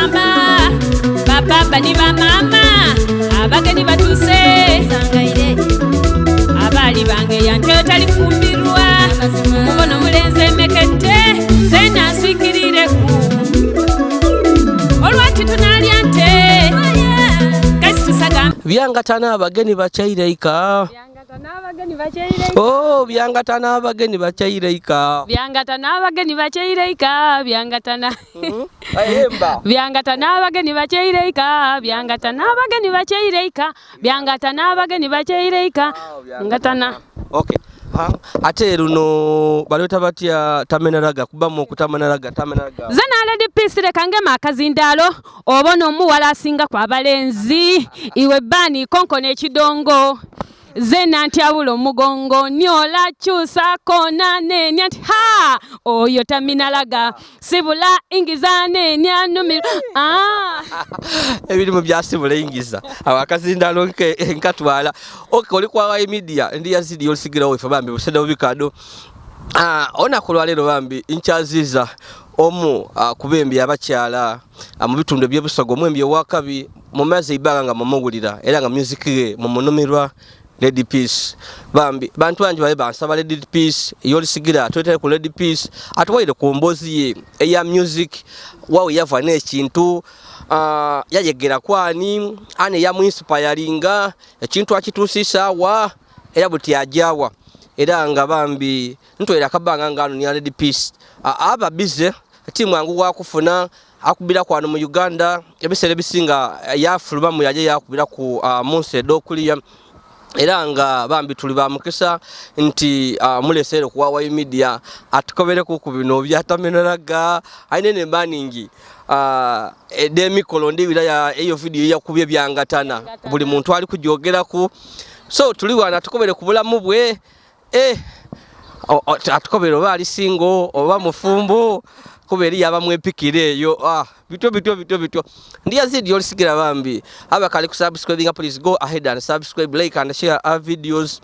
bagamba baba ni bamama abageni batuse sangaire abali bange yante talifumbirwa mubono mulenze mekete sena sikirire ku olwati tunali ante kasi tusaga byangatana abageni bachaireika oh byangatana abageni bachaireika byangatana abageni bachaireika byangatana ayemba byangatana abageni bachaireika byangatana abageni bachaireika byangatana abageni bachaireika ngatana okay ate runo balota batya tameneraga kubamu okutameneraga tameneraga zana lady peace lekange makazindalo obono muwala asinga kwa balenzi iwe bani konko n'ekidongo zena ntiabulo mugongo nyola chusa kona nenya ha oyo taminalaga sibula ingizane nyanumira ebiri mu byasibula ingiza abakazindalo nkatwala okay oli kwa media ndi Yazid Yolisigira wefe bambi buseda obikado ona kulwalero bambi inchaziza omu kubembi abakyala mu bitundu by'Busoga omwembi owakabi mu maze ibanga nga momogulira era nga music ye mu munumirwa Lady Peace bambi bantu banje baye bansaba Lady Peace Yolisigira twetele ku Lady Peace atwaire ku mbozi ye eya music wawe yava n'ekintu yayegera kwani ane ya muinspiringa ekintu akitusisa wa era buti ajawa era nga bambi ntwera kabanga ngano ni Lady Peace aba bize timu yangu wakufuna akubira kwano mu Uganda ebisere bisinga yafuluma mu yaje yakubira ku Monse dokuliya era nga bambi tuli bamukisa nti mulesere kuwa media atukobere ku bino byatameneraga ainene baningi edemikolo ndibira ya eyo video yakubye byangatana buli muntu ali kujogera ku so tuli wana atukobere kubulamu bwe atukobere bali singo oba mufumbo kuberi yabamwepikire yo bityo ndi Yazid Yolisigira bambi abakali kusubscribing please go ahead and subscribe like and share our videos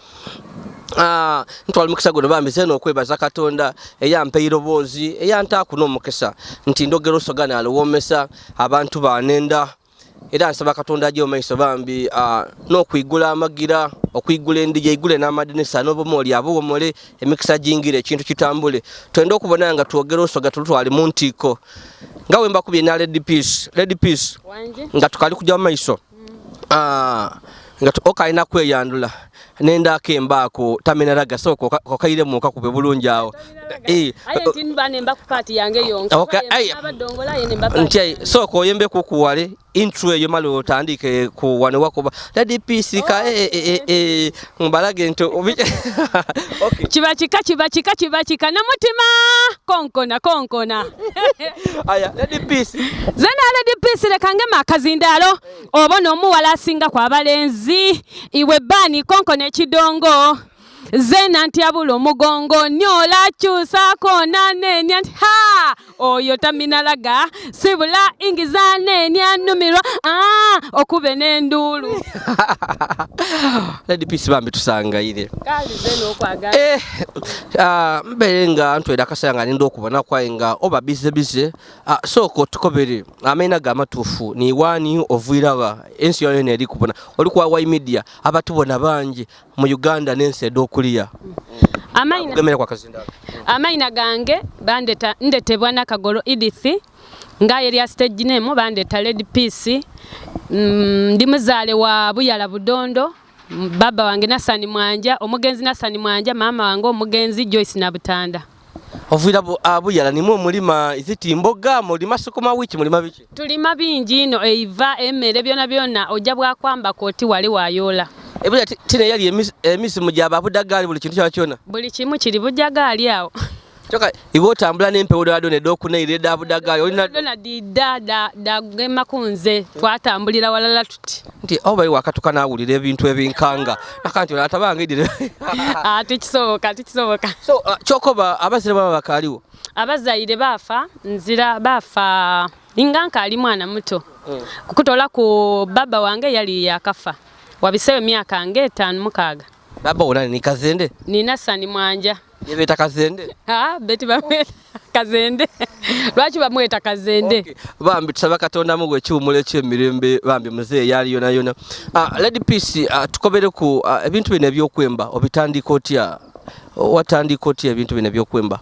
ntwali mukisa gono bambi zeno okwebaza Katonda eyampe irobozi eyanta kuno mukisa nti ndogero sogana alwomesa abantu banenda era nsaba Katonda aje omaiso bambi no kwigula amagira okwigula endije igule n'amadinisa n'obomoli abomole emikisa jingire ekintu kitambule twende okubona nga tuogero soga tutwali muntiko ngawe mbakubye na Lady Peace wanje nga tukali kujja omaiso nga okaina kweyandula nenda kembako tameneraga soko kokaire muka kube bulungi awo aye tinbane mbakupati yange yonka okay abadongola yene mbapati nti soko yembe kukuwale intro eyo malo otandike ku wane wako Lady Peace ka mbalage nto okay kibachika na mutima konkona aya Lady Peace zena Lady Peace lekange makazindalo obono muwala asinga kwa balenzi iwe bani konko n'ekidongo zena ntiabulo mugongo nyola chusa kona nenya ha oyo taminalaga sibula ingizane nyanumirwa okube n'endulu Lady Peace bambi tusangaire kali zeno okwagala mberenga ntweda kasanga nindo okubona kwainga oba bize soko tukobere amena gamatufu ni wani ovirawa ensi yoyo neri kubona oli kwa media abatubona banje mu Uganda nense dokuliya amaina kwa kazindalo amaina gange bandeta ndetebwa na Kagolo Edith nga area stage name bandeta Lady Peace ndi muzale wa Buyala Budondo baba wange Nasani Mwanja omugenzi Nasani Mwanja mama wange omugenzi Joyce na Butanda ovira Buyala nimwe mulima iziti mboga mulima sukuma wiki mulima biki tulima bingi no eiva emere byona ojja bwa kwamba koti wali wayola ebule tine yali emisimu gyaba budagali buli kintu kyona buli kimu kiri budagali awo choka iwo tambula n'empewo dado doku neire da budagali olina dona da gema kunze twatambulira walala tuti nti oba wakatuka nawulira ebintu ebinkanga akanti atabange dire tikisoboka so chokoba abazire baba bakaliwo abazaire bafa nzira bafa inganka ali mwana muto kukutola ku baba wange yali yakafa wabisewe myaka nge 5 mukaga baba wona ni kazende nina sani mwanja yebeta kazende beti bamweta kazende lwaki bamweta kazende okay. Bambi tusaba katonda mugwe kyumule ky'emirembe bambi muzeeyi yali yona Lady Peace tukobere ku ebintu bino ebyokwemba obitandika otya watandika otya ebintu bino ebyokwemba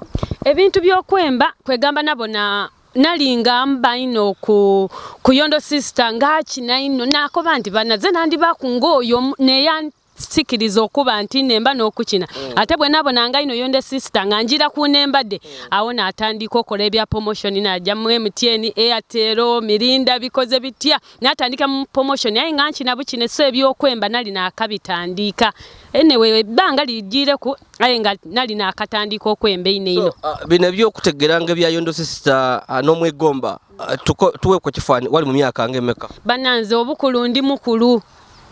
kwegamba nabona nalinga mbaino ku yondo sister ngakina ino nakoba nti banaze nandi bakungoyo neyansikiriza okuba nti nemba n'okukina ate bwe nabona nga ino yonde sister nga njira kunembadde awo natandika okola ebya promotion najja mu MTN Airtel Mirinda bikoze bitya natandika mu promotion aye nga nkina bukine so ebyokwemba nali nakabitandika anyway banga lijire ku aye nga nali nakatandika okwemba ino bino ebyokutegeranga bya yondo sister n'omwegomba tuwe ku kifani wali mu myaka ngemeka bananze obukulu ndi mukulu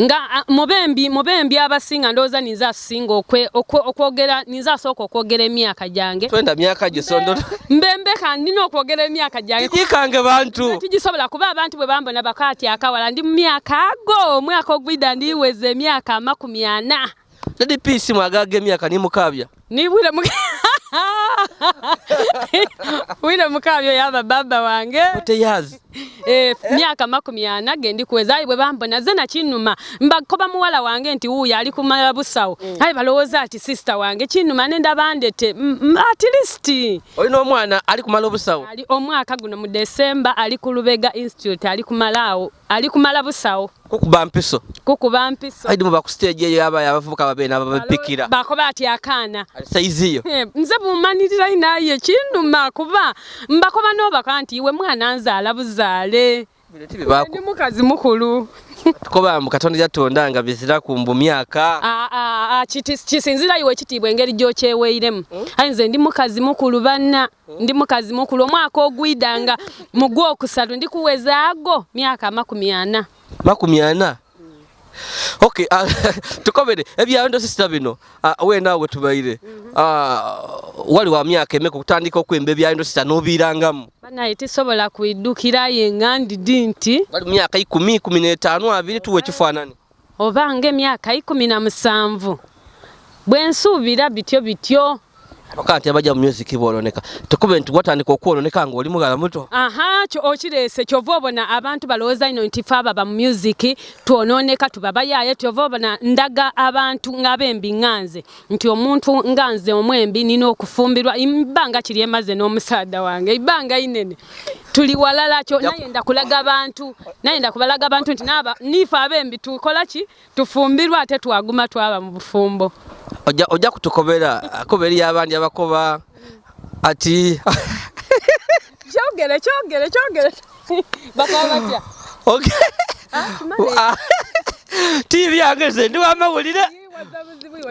nga mubembi abasinga ndoza niza singa okwogera niza soko okwogera emyaka jange twenda myaka gisondo mbembe kandi n'okwogera emyaka jange yikange bantu tigisobola kuba abantu bwe bambona bakati akawala ndi mu myaka ago omwaka ogwida ndiweze emyaka 40. Lady Peace mwagaga emyaka ni mukabya nibwire wile mukabyo yaba baba wange oteyazi myaka 40 gendi kuweza ayi bwe bambona zena kinuma mbakoba muwala wange nti uya ali kumala busawo ayi balowooza ati sister wange kinuma nenda bandete at least olina omwana ali kumala busawo ali omwaka guno mu December ali ku Lubega Institute ali kumala busawo kukuba mpiso ayi mu baku stage yaba abavubuka babena abapikira bakoba ati akana saiziyo nze bumanirira inaye kinuma kuba mbakoba nobaka nti iwe mwana nzaala buzaale ndi mukazi mukulu tukoba mu Katonda yatonda nga bizira kumbu myaka kisinzira iwe kitibwe engeri gyokyeweiremu ayi nze ndi mukazi mukulu banna ndi mukazi mukulu omwaka ogwidanga mu Gwokusatu ndi kuwezaago myaka 40. Okay, tukobere ebya yondo sister bino we nawe tubaire wali wa myaka emeka kutandika okwembe bya yondo sister nobirangamu bana itisobola kuidukira yengandi dinti wali myaka 10 15 abiri tuwe kifanani obange myaka 17 bwensuubira bityo wakati abaja mu music boloneka tukubenti watandika okwoloneka ngo oli mugala muto kyo okirese kyovobona abantu balooza ino nti faba ba music tuononeka tubabayaye kyovobona ndaga abantu ngabembi nganze nti omuntu nganze omwembi nino okufumbirwa imbanga kiri emaze n'omusaada wange ibanga inene tuli walala kyo nayenda kubalaga abantu nti naba nifa abembi tukola ki tufumbirwa ate twaguma twaba mu bufumbo oja kutukobera akoberi abandi abakoba ati chogere bakoba batya okay TV angeze ndi wamawulire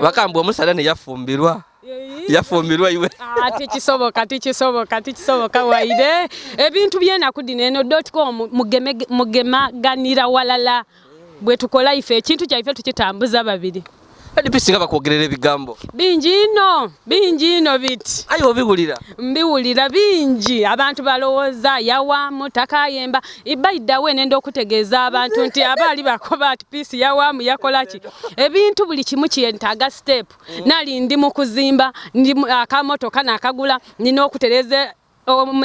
bakambwa omusala ne yafumbirwa iwe tikisoboka waide ebintu byena kudineno.com mugemaganira walala bwe tukola ife ekintu kyaife tukitambuza babiri Lady Peace nga bakwogerera ebigambo bingi ino biti ayo mbiwulira bingi abantu balowooza yawamu takayemba ibaida we nenda okutegeeza abantu nti abaali bakoba ati Peace yawamu yakolaki ebintu buli kimu kyentaaga step nali ndi mu kuzimba ndi akamotoka nakagula nina okutereza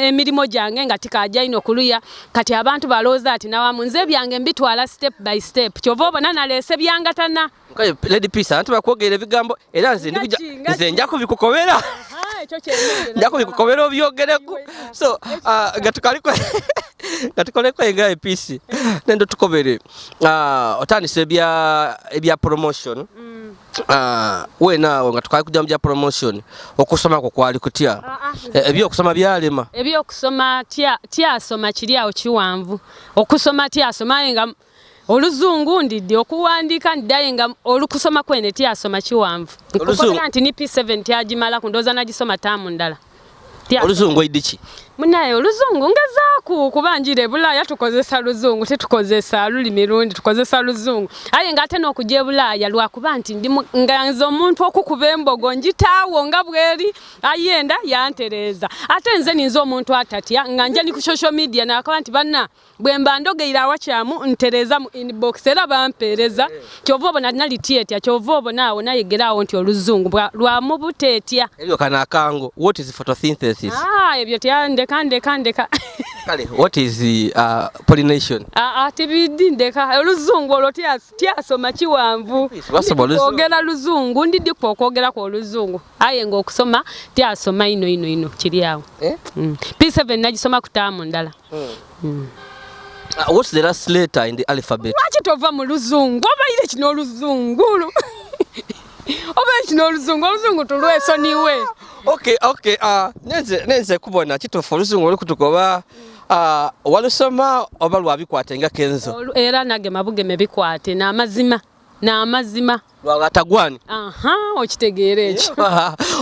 emirimu gyange nga tikajja ino kuluya kati abantu balooza ati nawamu nze byange mbitwala step by step kyova obona naleese byangatana Lady Peace abantu bakwogera ebigambo era nze nja kubikukobera nja kubikukobera obyogereko so gatukoleko enga Peace nendo tukobere otandise ebya promotion we nawe nga tukali kujja mu bya promotion okusoma ko kwali kutya ebyokusoma byalema ebyokusoma tyasoma kiri awo kiwanvu okusoma tyasoma nga oluzungu ndidde okuwandika ndaye nga olukusoma kwene tyasoma kiwanvu nkukola nti ni P7 tyagimala kundoza nagisoma tamu ndala oluzungu idiki Munaye oluzungu ngezaku kubanjire Bulaaya tukozesa luzungu tetukozesa lulimi lundi tukozesa luzungu aye ngate n'okujja Bulaaya lwakuba nti ndi nganzo omuntu okukuba embogo njitaawo nga bweri ayenda yantereza ate nze ninze omuntu atatya nga nje ni ku social media nakuba nti banna bwe mbandogeira awakyamu ntereza mu inbox era bampereza kyova obona nali tietya kyova obona awo nayegerawo nti oluzungu lwamubutetya ebyo kana akango. What is photosynthesis? Ebyo ndeka Kale, what is pollination? Tibidi ndeka oluzungu olwo tyasoma kiwanvu ogera luzungu ndidi kwogera kwa oluzungu aye nga okusoma tyasoma ino kiri awo. P7 nagisoma kutaamu ndala. What's the last letter in the alphabet? Lwaki tova mu luzungu obaire kino oluzungu obaire kino oluzungu tulweso niwe. Okay. Neze kubona kitufu oluzungu olukutukoba walusoma oba lwabikwate nga kenzo. Era nage mabugeme bikwate n'amazima. Lwagatagwani. Okitegeera ekyo.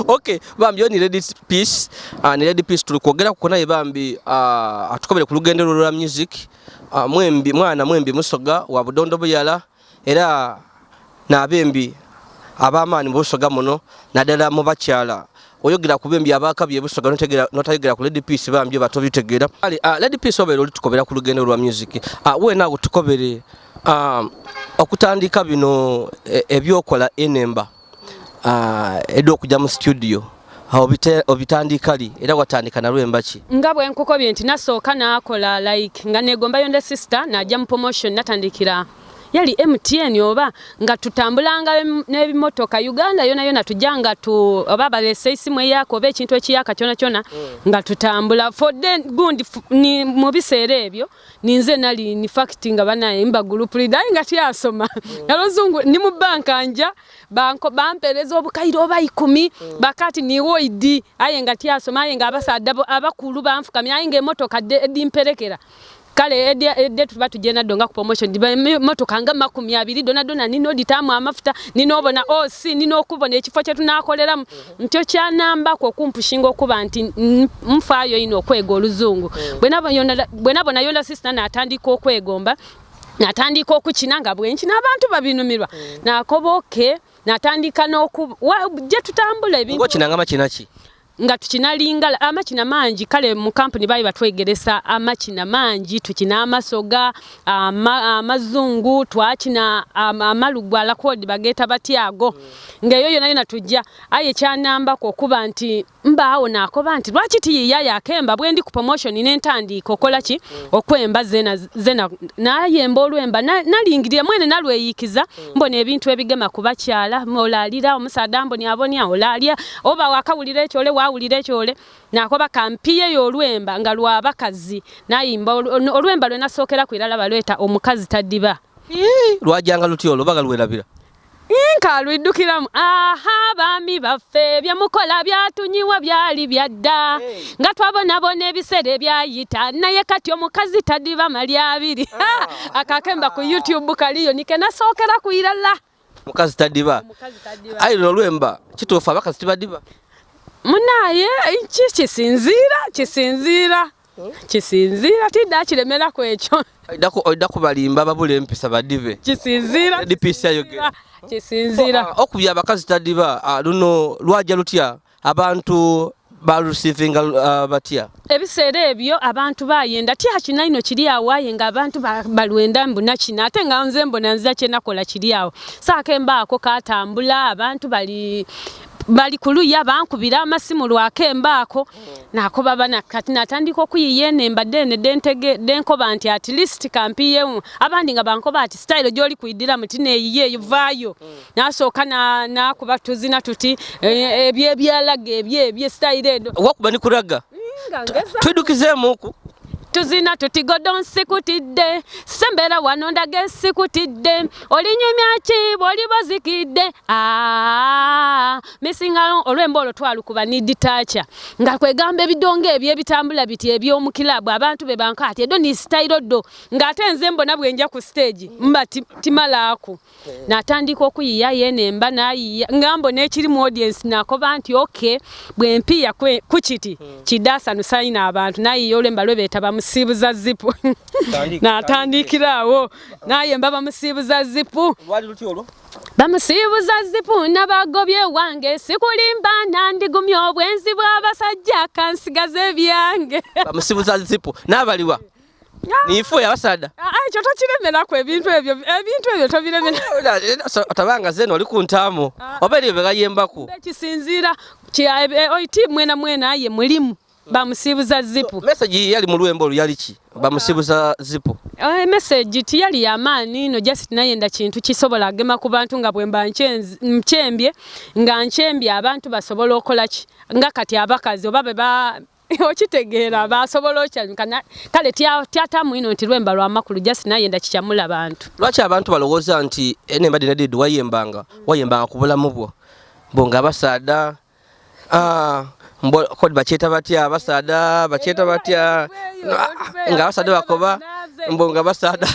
Okay, bambi ni ready piece. Ni ready piece tulikwogera kuko naye bambi atukobere ku lugendo lwa music. Mwana mwembi Busoga wa Budondo Buyala era nabembi abamani Busoga muno nadala mu bakyala oyogera kubembi abakabye Busoga notayogera ku ready piece bambi bato bitegera ready piece obero litukobera ku lugendo lwa music we nawo tukobere okutandika bino ebyokola enemba edo kujja mu studio obitandika li era watandika na lwemba ki nga bwe nkukobye nti nasooka nakola like nga negomba yonde sister najja mu promotion natandikira yali MTN oba nga tutambulanga n'ebimotoka Uganda yona tujanga oba balese isimu yako oba ekintu ekiyaka kyona nga tutambula for then gundi ni mu biseera ebyo ninze nali ni fact nga bana imba group leader nga tyasoma nalozungu ni mu banka anja banko bampereza obukairo oba 10 bakati ni woidi aye nga tyasoma aye nga abasadde abakulu banfukamya aye nga emotoka edimperekera kale edde tuba tugenda donga ku promotion diba motoka nga 20 dona nino ditamu amafuta nino obona si nino okubona ekifo kye tunakolera ntyo kya namba ko kumpushinga okuba nti mfaayo ino okwega oluzungu bwe nabona yonda sister natandika okwegomba natandika okukina nga bwenki n'abantu babinumirwa nakoboke natandika je tutambula ebintu ngo kinanga makinaki nga tukinalinga amakina mangi kale mu company bayi batwegeresa amakina mangi tukina amasoga amazungu twakina amalugwa la code bageta batyago ngeyo yona natujja aye kyanamba ko kuba nti mbaawo nakoba nti lwaki tiyaya yakemba bwendi ku promotion n'entandika okola ki okwemba zena nayemba olwemba nalingirira mwene nalweyikiza mbona ebintu ebigema kubakyala olalira omusada mboni abonya olalia oba wakawulira ekyole wawulira ekyole nakoba kampiye y'olwemba nga lwabakazi nayimba olwemba lwe nasookera kwirala balweta omukazi taddiba lwajanga lutyo olubaga lwerabira nkalwidukiramu bami baffe byemukola byatunyiwa byali byadda nga twabonabona ebiseera ebyayita naye kati omukazi taddiba mali abiri akakemba ku YouTube kaliyo nike nasookera kwirala mukazi taddiba ayi olwemba kituufu abakazi tibaddiba munaye kisinzira tidda kiremera kwekyo oida kubalimba babule empisa badive kisinzira dipisa yogera kisinzira okubya abakazi tadiba luno lwaja lutya abantu receiving batya ebiseera ebyo abantu bayenda tyakina ino kiri awo aye nga abantu balwenda mbuna kina ate nga nze mbona nza kyenakola kiri awo saakembaako katambula abantu bali kuluya bankubira amasimu lwakembaako nakoba bana kati natandika okuyiye nemba denkoba nti at least kampiye abandi nga bankoba ati style gyoli kuidira mutine yiye yvayo nasooka nakuba tuzina tuti ebyebyalaga ebye style edo wakuba ni kuraga twidukizemu ku tuzina tuti godon sikutidde sembera wano ndage sikutidde olinyumya ki bw'oli bazikidde misinga olwembo olwo twalukuba niditacha nga kwegamba ebidongo ebyo ebitambula biti eby'omukilabu abantu be banka ati edo ni style oddo ng'ate nze mbona bwenja ku stage mba timalaako natandika okuyiya yenemba nayiya ngambo n'ekiri mu audience nakoba nti okay bwempiya kukiti kidasa nusaina abantu nayiya olwemba lwebeeta bamusiibuza zipu natandikirawo naye mba bamusiibuza zipu bamusiibuza zipu nabagobye wange sikulimba nandigumya obwenzi bw'abasajja kansigaze ebyange bamusiibuza zipu n'abaliwa nifu yabasada ekyo tokiremerako ebintu ebyo tobiremera otabanga zeno oli ku ntamo oba eriyo begayembako kisinziira oiti mwena ye mulimu bamusiibuza zipu message yali mu lwembo yali ki bamusiibuza zipu message tiyali yamaani no just nayenda kintu kisobola agema ku bantu nga bwemba nkyembye nga nkyembye abantu basobola okola ki nga kati abakazi oba beba okitegeera basobola okyalukana kale tyatamu ino nti lwemba lw'amakulu just nayenda kikyamula abantu lwaki abantu balowooza nti enemba dinadidi wayembanga ku bulamu bwo bonga abasaada kodi bakyeta batya abasaada bakyeta batya nga abasaada bakoba mbonga abasaada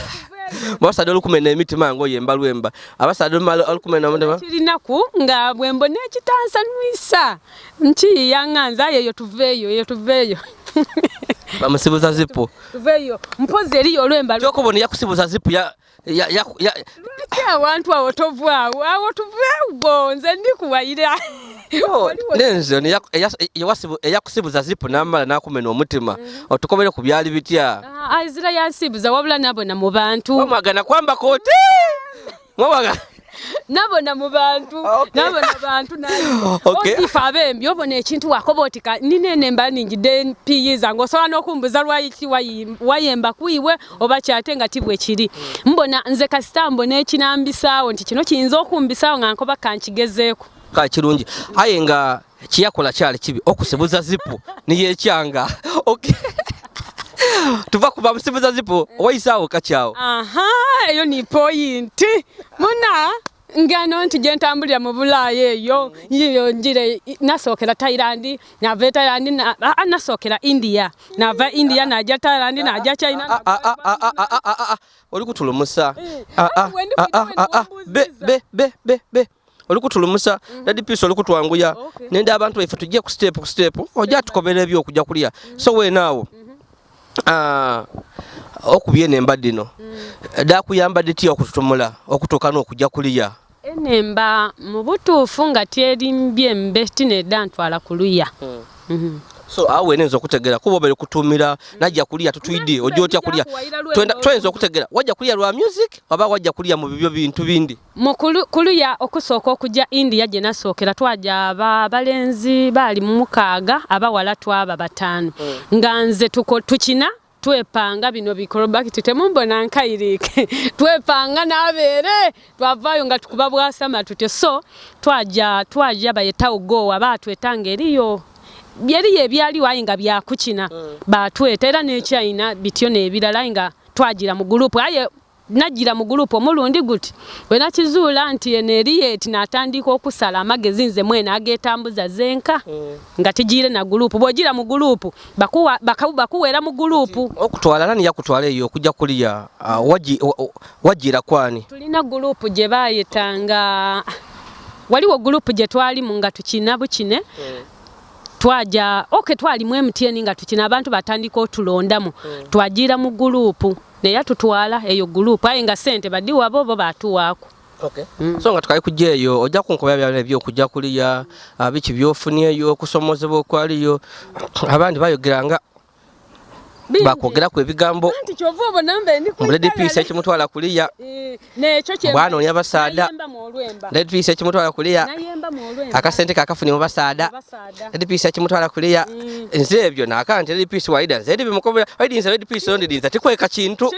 basaada olukumena emitima ngo yemba lwemba abasaada olukumena omutima kirinaku nga bwembo nekitansanwisa nki yanganza yeyo tuveeyo bamusibuza zipu tuveeyo mpozi eriyo olwemba kyokubona yakusibuza zipu abantu awo tovaawo awo tuveewo nze ndikuwayira nenze eyakusibuza zipu namala nakumena omutima otukobere ku byali bitya azira yansibuza wabula nabona mu bantu omagana kwamba koti mwabagana nabona mu bantu nabona bantu nayo ifa abembi obona ekintu wakobotika ninene mbani ngide piyiza ngosola nokumbuza lwaki wayemba kuiwe oba kyatenga tibwe kiri mbona nze kastambo nekinambisawo nti kino kiyinza okumbisawo nga nkoba kankigezeeko ka kirungi aye nga kiyakola kyali kibi okusibuza zipu niye kyanga okay tuva kuba musibuza zipu waisawo kachao eyo ni point muna ngano nti gentambulira mu Bulaaya eyo njire nasokera Thailand nava Thailand nasokera India nava India naja Thailand naja China oli kutulumusa be oli kutulumusa dadi piso oli kutwanguya nende abantu baife tujje ku step ojja tukobera ebyo okujja kulya so we naawo okubye nemba dino dakuyamba diti okututumula okutukana okujja kuliya enemba mu butuufu nga tyerimbye mbeti nedantwala kuluya so awe nenzo okutegera kuba bali kutumira najja kuliya tutuide ojja otya kuliya twenzo okutegera wajja kuliya lwa music oba wajja kuliya mu bibyo bintu bindi mu kuluya okusooka okujja India gye nasookera twaja balenzi bali mu mukaaga abawala twaba batano nga nze tukina twepanga bino bikorobakiti temumbona nkairike twepanga nabeere twavayo nga tukuba bwasama tute so twaja bayetawo go abatwetanga eriyo byeri ebyali wayinga byakukina batweta era n'ekyayina bityo n'ebirala nga twagira mu group aye nagira mu group omulundi guti we nakizuula nti enerieti natandika okusala amagezi nze mwena agetambuza zenka nga tijire na group bogira mu group bakuwera mu group okutwala nani yakutwala eyo okujja kuliya wagira kwani tulina group gye bayetanga waliwo group gye twali mu nga tukina bukine twaja twali mu MTN nga tukina abantu batandika otulondamu twagira mu group neya tutwala eyo group aye nga sente badiwa bobo batuwako so nga tukai kujja eyo ojja kunkoba byabyo ebyo kujja kuliya abiki byofunyeyo okusomozebwa okwaliyo abandi bayogeranga bakogera ku ebigambo anti kyovubo nambe ndi ku Lady Peace ekimutwala kuliya necho kye bwana onya basaada Lady Peace ekimutwala kuliya akasente kakafuni mu basaada Lady Peace ekimutwala kuliya nze ebyo nakante Lady Peace waida zedi bimukobera waidi nze Lady Peace ondi dinza tikweka kintu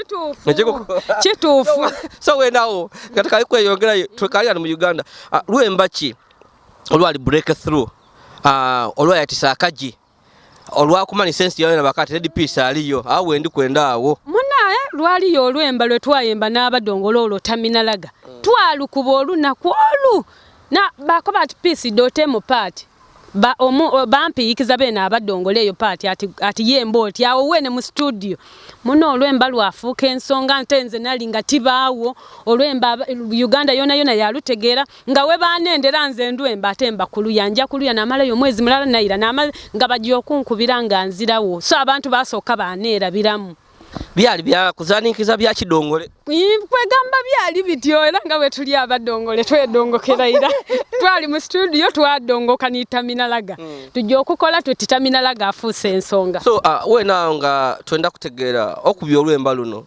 kituufu so we nawo katika kweyongera tukali mu Uganda lwemba ki olwali breakthrough olwayatisa akaji olwakumani sensi yawe nabakati Red Peace aliyo awo ndi kwenda awo munaye lwaliyo olwemba lwe twayemba n'abadongolo olwo taminalaga twalukuba olunaku olu na bakoba ati Peace dote mu party bampiikiza beena abadongole eyo party ati yemba oti awo wene mu studio muno olwemba lwafuuka ensonga ntenze nali nga tibaawo olwemba Uganda yona yalutegeera nga we baanendera nze ndwemba atemba kuluya nja kuluya namalayo mwezi mulala naira nga bajja okunkubira nga nzirawo so abantu basooka baaneerabiramu byali bya kuzanikiza bya kidongole kwegamba byali bityo era nga bwe tuli abadongole twedongokera ira twali mu studio twadongoka ni taminalaga tujja okukola tuti taminalaga afuuse ensonga so wena nga twenda kutegeera okubya olwemba luno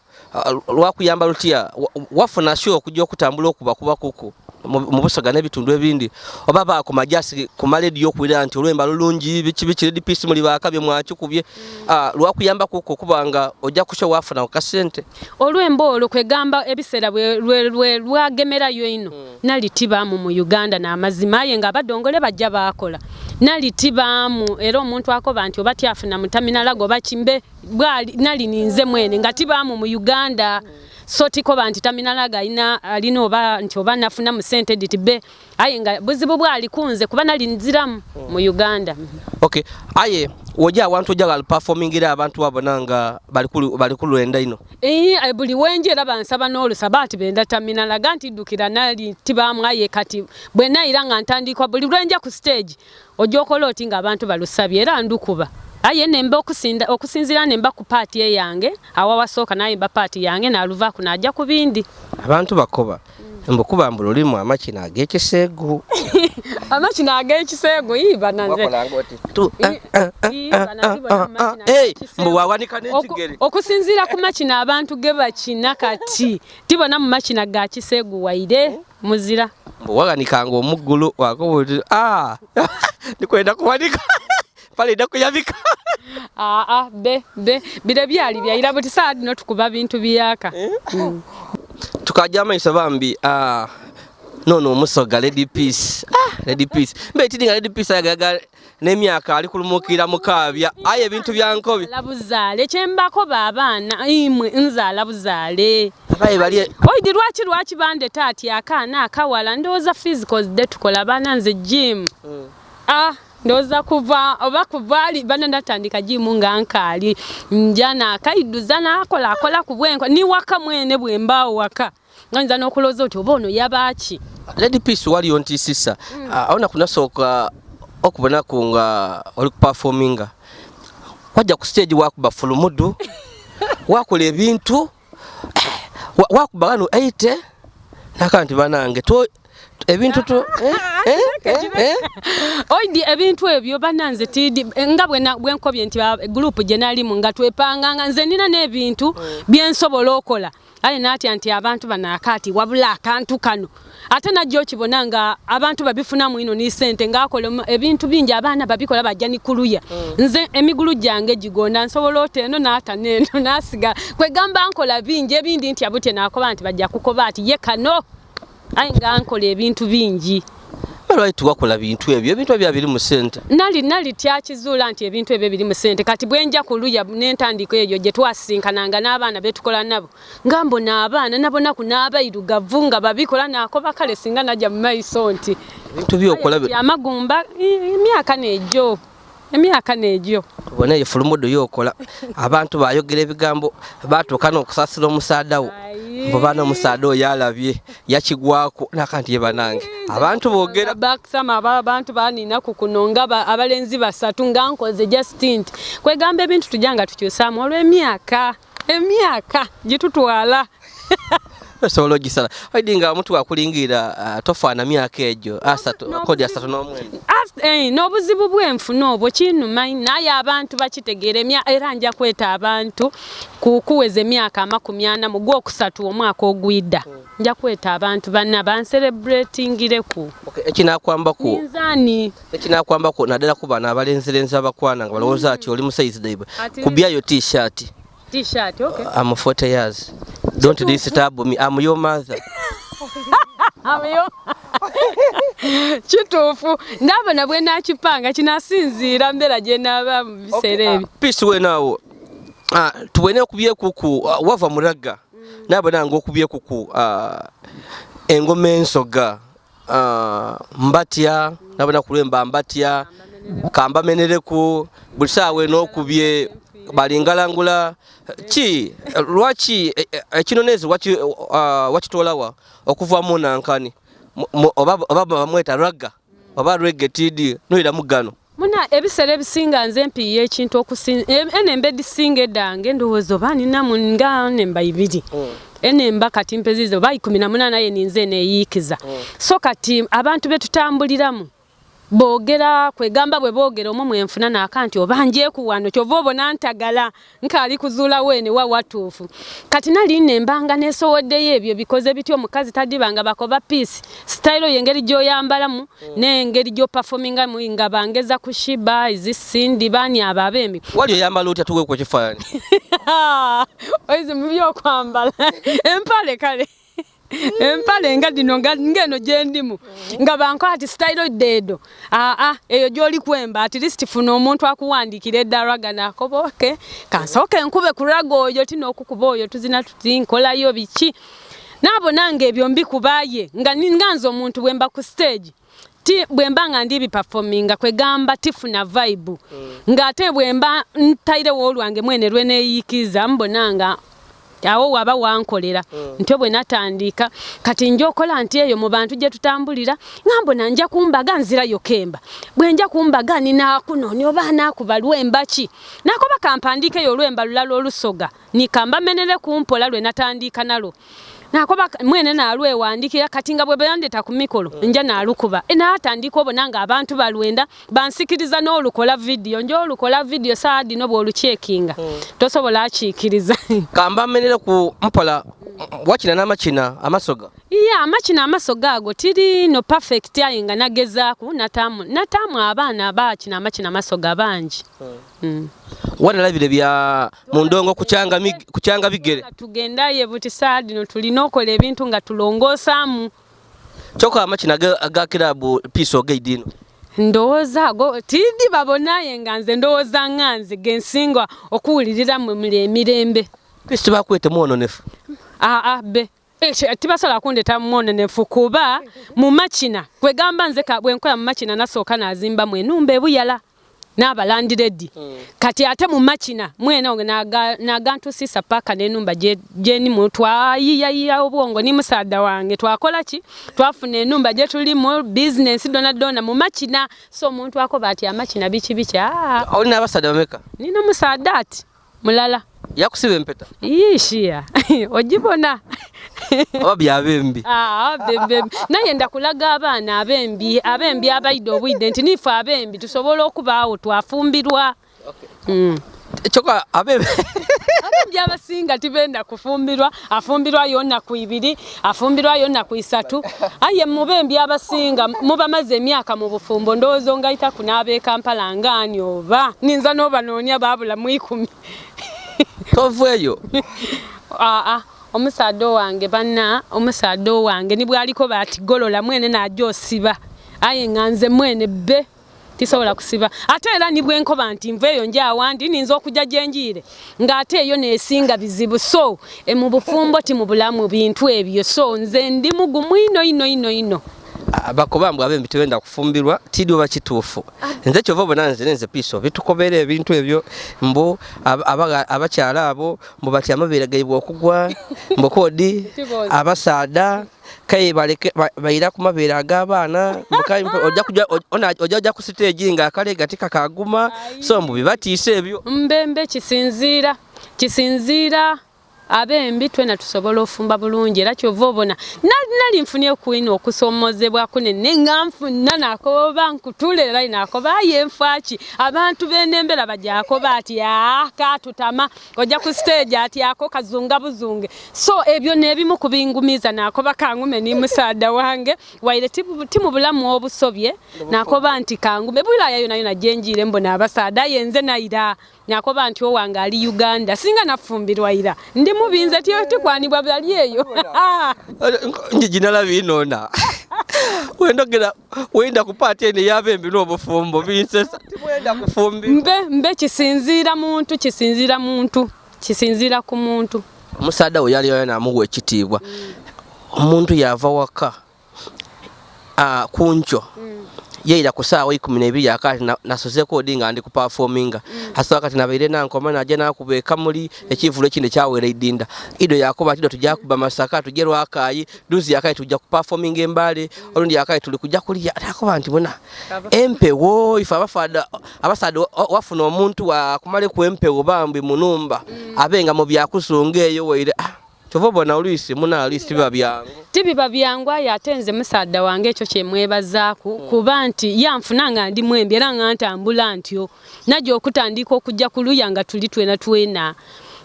lwakuyamba lutya wafuna sho okujja okutambula okuba kuku mu Busoga n'ebitundu ebindi oba baako majasi ku maledio okuwira nti olwemba lulungi biki Red Peace muli bakabye mwakikubye lwakuyamba kuko kubanga ojja kusho wafuna okasente olwemba olwo kwegamba ebiseera lwagemerayo ino nali tibaamu mu Uganda n'amazima ye nga abadongole bajja baakola nali tibaamu era omuntu akoba nti oba tyafuna mutaminalago bakimbe nali ninze mwene nga tibaamu mu Uganda so tikoba nti taminalaga alina oba nafuna mu sente ditibe aye nga buzibu bwali kunze kuba nali nziramu mu Uganda okay aye wojja abantu ojja performing era abantu abonanga bali kulwenda ino buli wenje era bansaba n'olusabati benda taminalaga ntidukira nali tibaamu aye kati bwe naira nga ntandikwa buli lwenja ku stage ojja okola oti nga abantu balusabye era ndukuba aye nemba okusinzira nemba ku party yange awa wasooka naye mba party yange naluva ku najja ku bindi abantu bakoba mbukuba mbululimu amakina ag'ekiseegu amakina ag'ekiseegu iba nanze mbuwawanika n'ekigere okusinzira ku makina abantu ge bakina kati tibona mu makina ga kiseegu waire muzira mbuwaganikanga omuggulu wakobuti ndikwenda kuwanika pale ndakuyabika bire byali byaira buti saa dino tukuba bintu byaka tukajja amaiso bambi nono Musoga Red Peace mbetidinga Red Peace agaga n'emyaka ali kulumukira mukabya aye bintu byankobi labuzale chembako babana imwe nzala buzale abaye bali oidi lwaki bande tati akana akawala ndoza physical de tukola bana nze gym ndoza kuva ali bana ndatandika jimu nga ankali njana akaiduza nakola kubwenko ni waka mwene bwembawo waka nganza nokuloza oti obono yabachi Red Peace wali onti sisa aona kunasoka okubona kunga oli performinga wajja ku stage wakuba fulumudu wakola ebintu wakuba gano 80 nakanti banange to ebintu to oidi ebintu ebyo bananze tidi nga bwenkobye nti group generali munga twepanga nze nina n'ebintu byensobola okola aye nati anti abantu banakati wabula akantu kano ate najjo kibonanga abantu babifuna mu ino ni sente ngakola ebintu bingi abana babikola bajja ni kuluya nze emigulu jange gigonda nsobola oteno nata neno nasiga kwegamba nkola bingi ebindi nti abute nakoba nti bajja kukoba ati ye kano ayi nga nkola ebintu bingi balwai tuwakola bintu ebintu biri mu sente nali tyakizula nti ebintu ebyo biri mu sente kati bwenja kuluya n'entandiko eyo gye twasinkananga n'abaana betukola nabo ngambo n'abaana nabo naku n'abayirugavu nga babikola nakoba kale singa najja mu maiso nti ebintu byokola amagumba emyaka n'egyo ubona ye fulumudo yokola abantu bayogera ebigambo batuuka n'okusasira omusaadawo mbo bana omusaada oyo alabye yakigwako nakanti ye banange abantu boogera bakusama abantu banina kukunonga abalenzi basatu nga nkoze Justin kwegamba ebintu tujanga tukyusaamu olw'emyaka gitutwala solo gisala waidinga omuntu wakulingira tofaana myaka egyo kodi asatu n'omwenda n'obuzibu bw'enfuna obwo kinuma naye abantu bakitegeera era nja kweta abantu kuweza emyaka 40 mu Gwokusatu omwaka ogwidda nja kweta abantu banna bancelebratingireku ekinakwambako naddala ku bana abalenzerenzi abakwana nga balowooza ati oli musaizi daibe kubyayo t-shirt okay I'm 40 years don't disturb me I'm your mother Kituufu ndabona bwe nakipanga kinasinziira mbeera gye naaba mu biseera ebyo. Peace we naawo. Tuwene okubye kuku wava muraga. Nabona ng'okubye kuku engoma ensoga. Mbatya nabona kulemba mbatya kamba menereku bulisaawe n'okubye balingalangula ki lwaki ekinonezi wakitolawa okuva mu nankani oba bamweta raga oba reggae TD noira mugano muna ebiseera ebisinga nze mpiye ekintu enembe disinga eddange ndowooza oba nina nga nemba ibiri enemba kati mpezizo ba 18 ye ninze neeyiikiza so kati abantu betutambuliramu boogera kwegamba bwe boogera omwo mwenfuna n'akanti obanje ku wano kyova obona ntagala nkali kuzuula wene wa watuufu kati nali nembanga nesowoddeyo ebyo bikoze bityo omukazi tadibanga bakoba peace style y'engeri gy'oyambalamu n'engeri gy'operforminga mu nga bangeza kushiba izisindi bani ababembi wali oyambala otya tuwe ku kifaananyi oizi mu byokwambala empale kale empale nga dino ngeno gyendimu nga banko ati style dedo eyo gyoli kwemba at least funa omuntu akuwandikira eddaraga nakoboke kansoke nkube kurago oyo tino okukuba oyo tuzina tuzinkolayo biki nabo nange ebyo mbikubaye nga ninganza omuntu bwemba ku stage bwemba nga ndi performinga kwegamba tifuna vibe nga ate bwemba ntaire wolwange mwene lweneyikiza mbonanga awo waba wankolera ntyo bwe natandika kati njokola nti eyo mu bantu gye tutambulira ngambo nanja kumbaga nzira yokemba bwenja kumbaga nina kunoni oba nakuba lwemba ki nakoba kampandike yo lwemba lulalo olusoga nikamba menere kumpola lwe natandika nalo nakoba mwene nalwe wandikira kati nga bwe bayandeta ku mikolo nja nalukuba natandika obonanga abantu balwenda bansikiriza n'olukola video njo olukola video saadi no bwoluchekinga tosobola akikiriza kamba menere ku mpola wakina n'amakina amasoga amakina amasoga ago tiri no perfect ayinga nagezaku natamu abaana abakina amakina amasoga bangi wanalabire bya mundongo kuchanga bigere tugenda ye buti saadi no tulina okola ebintu nga tulongoosamu kyokka amakina aga kilabu Peace ogeidino ndowooza go tidi babonaye nga nze ndowooza nganze gensinga okuwulirira mu mirembe Peace bakwete mwononefu be tibasobola kundeta mwononefu kuba mu makina kwegamba nze bwenkola mu makina nasooka nazimba mu enumba ebuyala n'abalandiredi kati ate mu makina mwena nagantusisa paka n'enumba gyeni mu twayiyayiya obwongo ni musaada wange twakola ki twafuna enumba gye tuli mu business dona mu makina so omuntu akoba ati amakina biki olina abasaada bameka nina musaada ati mulala yakusiba empeta yishia ogibona oba byabembi naye ndakulaga abaana abembi abaide obwide nti nife abembi tusobola okubaawo twafumbirwa kyokka abembi abasinga tibenda kufumbirwa afumbirwa yonna ku 2 afumbirwa yonna ku 3 aye mubembi abasinga mubamaze emyaka mu bufumbo ndowooza ngayita kunaabe Kampala ngani oba ninza n'obanoonya babula mu 10 toveeyo omusaada wange omusaada wange nibwe aliko batigolola mwene najosiba aye nganze mwene be tisobola kusiba ate era nibwe nkoba nti nveeyo njawandi ninza okujja gyenjire ng'ate eyo nesinga bizibu so mu bufumbo ti mu bulamu bintu ebyo so nze ndi mugumu ino bakobambwe abembi tebenda kufumbirwa tidi oba kituufu nze kyova bonanze Peace bitukobera ebintu ebyo mbu abakyala abo mbu bati amabeera gaibwa okugwa mbu kodi abasaada kai bayira ku mabeera ag'abaana ojja ku stage nga akale gatika kaguma so mbu bibatiisa ebyo mbembe kisinziira abembi twena tusobola ofumba bulungi era kyova obona nali nfunye kwino okusomozebwa kunene nga nfuna nakoba nkutulera nakoba yenfaki abantu benembera bajakoba ati katutama ojja ku stage ati ako kazunga buzunge so ebyo nebimu kubingumiza nakoba kangume ni musaada wange waire timu bulamu obusobye nakoba nti kangume bulaya yona jenjire mbona abasaada yenze naira nakoba nti owange ali Uganda singa nafumbirwa ira ndi mubinze tikwanibwa byali eyo njijinala binona wenda ku party ene yabembi n'obufumbo binsesa tiwenda kufumbi mbe kisinziira ku muntu omusaadha we yali yana amuwa ekitiibwa omuntu yava waka kuncho yeira ku saawa 12 akati nasozeko odinga ndi ku performinga hasoka kati nabaire nankoma naje nakubeka muri ekivulo kinde kyawera idinda ido yakoba tido tujja kuba masaka tugerwa akayi duzi akayi tujja ku performinga embale olundi akayi tuli kujja kulya akoba nti bona empewo ifa abasada wafuna omuntu wa kumale ku empewo bambi munumba abenga mu byakusunga eyo weire Tuvobona Olisi muna Olisi tibiba byangu yatenze musadda wange ekyo kyemwebazaku kuba nti yanfunanga ndi mwembi era nga ntambula ntyo najjo okutandika okujja kuluyanga tuli twena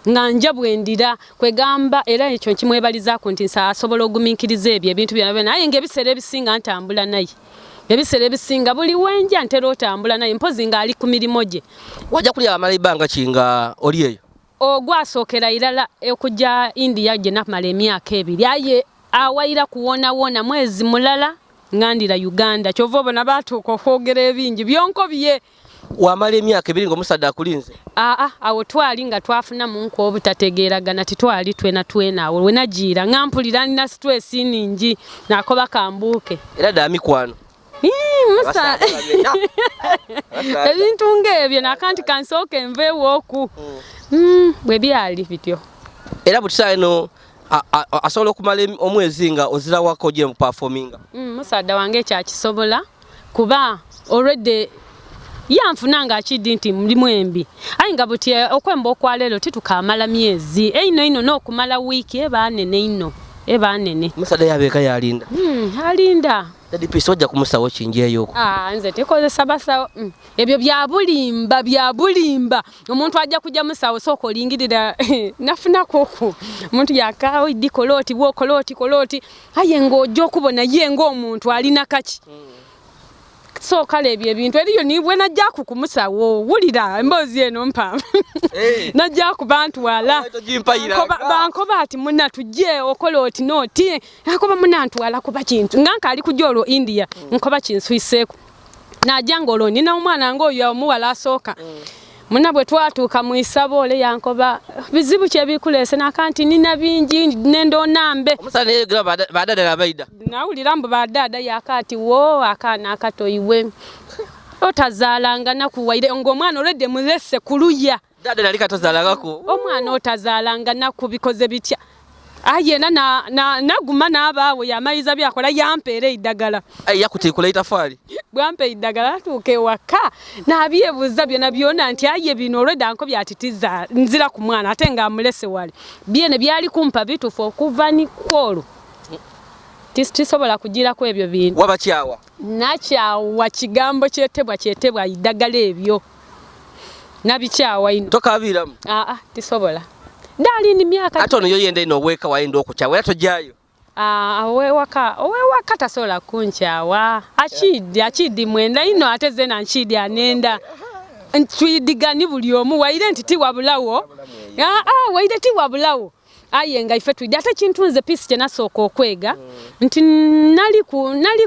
nga njabwendira kwegamba era ekyo kimwebalizaku nti asobola oguminkiriza ebyo ebintu byonna naye ngebisere bisinga ntambula naye ebisere bisinga buli wenja ntero otambula naye mpozi nga ali ku mirimo gye wajja kulya amalibanga kinga oli eyo ogwasookera irala okujja India gye namala emyaka 2 aye awaira kuwona mwezi mulala ngandira Uganda kyova obona batuuka okwogera ebingi byonko bye wamala emyaka 2 ng'omusadde akulinze awo twali nga twafuna munku obutategeeragana titwali twena awo wenagiira ngampulira nina stress ningi nakoba kambuuke era damikwano musa ebintu ng'ebyo nakanti kansooka enveewo oku bwe byali bityo era butisaa eno asobola okumala omwezi nga ozira wako gye mu performinga musadda wange ekyakisobola kuba already yanfunanga akiddi nti mulimu embi ayi nga buti okwemba okwaleero titukamala myezi eino n'okumala wiiki eba nene musadda yabeeka yalinda alinda Dadi piso ojja kumusawo kinje yoko nze tekozesa basawo ebyo byabulimba omuntu ajja kujja musawo soko lingirira nafuna koko omuntu yakawo idikoloti bwokoloti aye ng'ojja okubona ye ng'omuntu alina kaki so kale ebyo ebintu eriyo nibwe najja kukumusawo wulira emboozi eno mpa najja ku bantu wala bankoba ati muna tujje okoloti noti akoba muna ntwala kuba kintu nganka ali kujolo India nkoba kinsuiseeko najja ngolo nina omwana ngoyo omuwala asooka muna bwe twatuuka mu isabole yankoba bizibu kye bikulese nakanti nina bingi nendo nambe omusana yegira badada nabaida nawulira mbu badada yakati wo akana akatoyiwe otazalanga nakuwaire ng'omwana olwedde mulese kuluya dada nali katazalangako omwana otazalanga nakubikoze bitya ayena naguma n'abaawe yamayiza byakola yampeera eddagala yakutikula itafali bwampe eddagala atuuke waka n'abyebuuza byonna nti aye bino olwedda nko byatitiza nzira ku mwana ate nga amulese wali byene byali kumpa bitufu okuva ni kwolo tisobola kugirako ebyo bintu wabakyawa nakyawa kigambo kyetebwa iddagala ebyo nabikyawa ino tokabiramu tisobola dali ni myaka ate ono yoyenda ino weka waenda okukyawa era tojayo owewaka tasobola kunkyawa akidi mwenda ino ate zena nkidi anenda ntwidigani buli omu waire nti tiwabulawo waire tiwabulawo aye nga ife twidi ate kintunze pisi kye nasooka okwega nti nali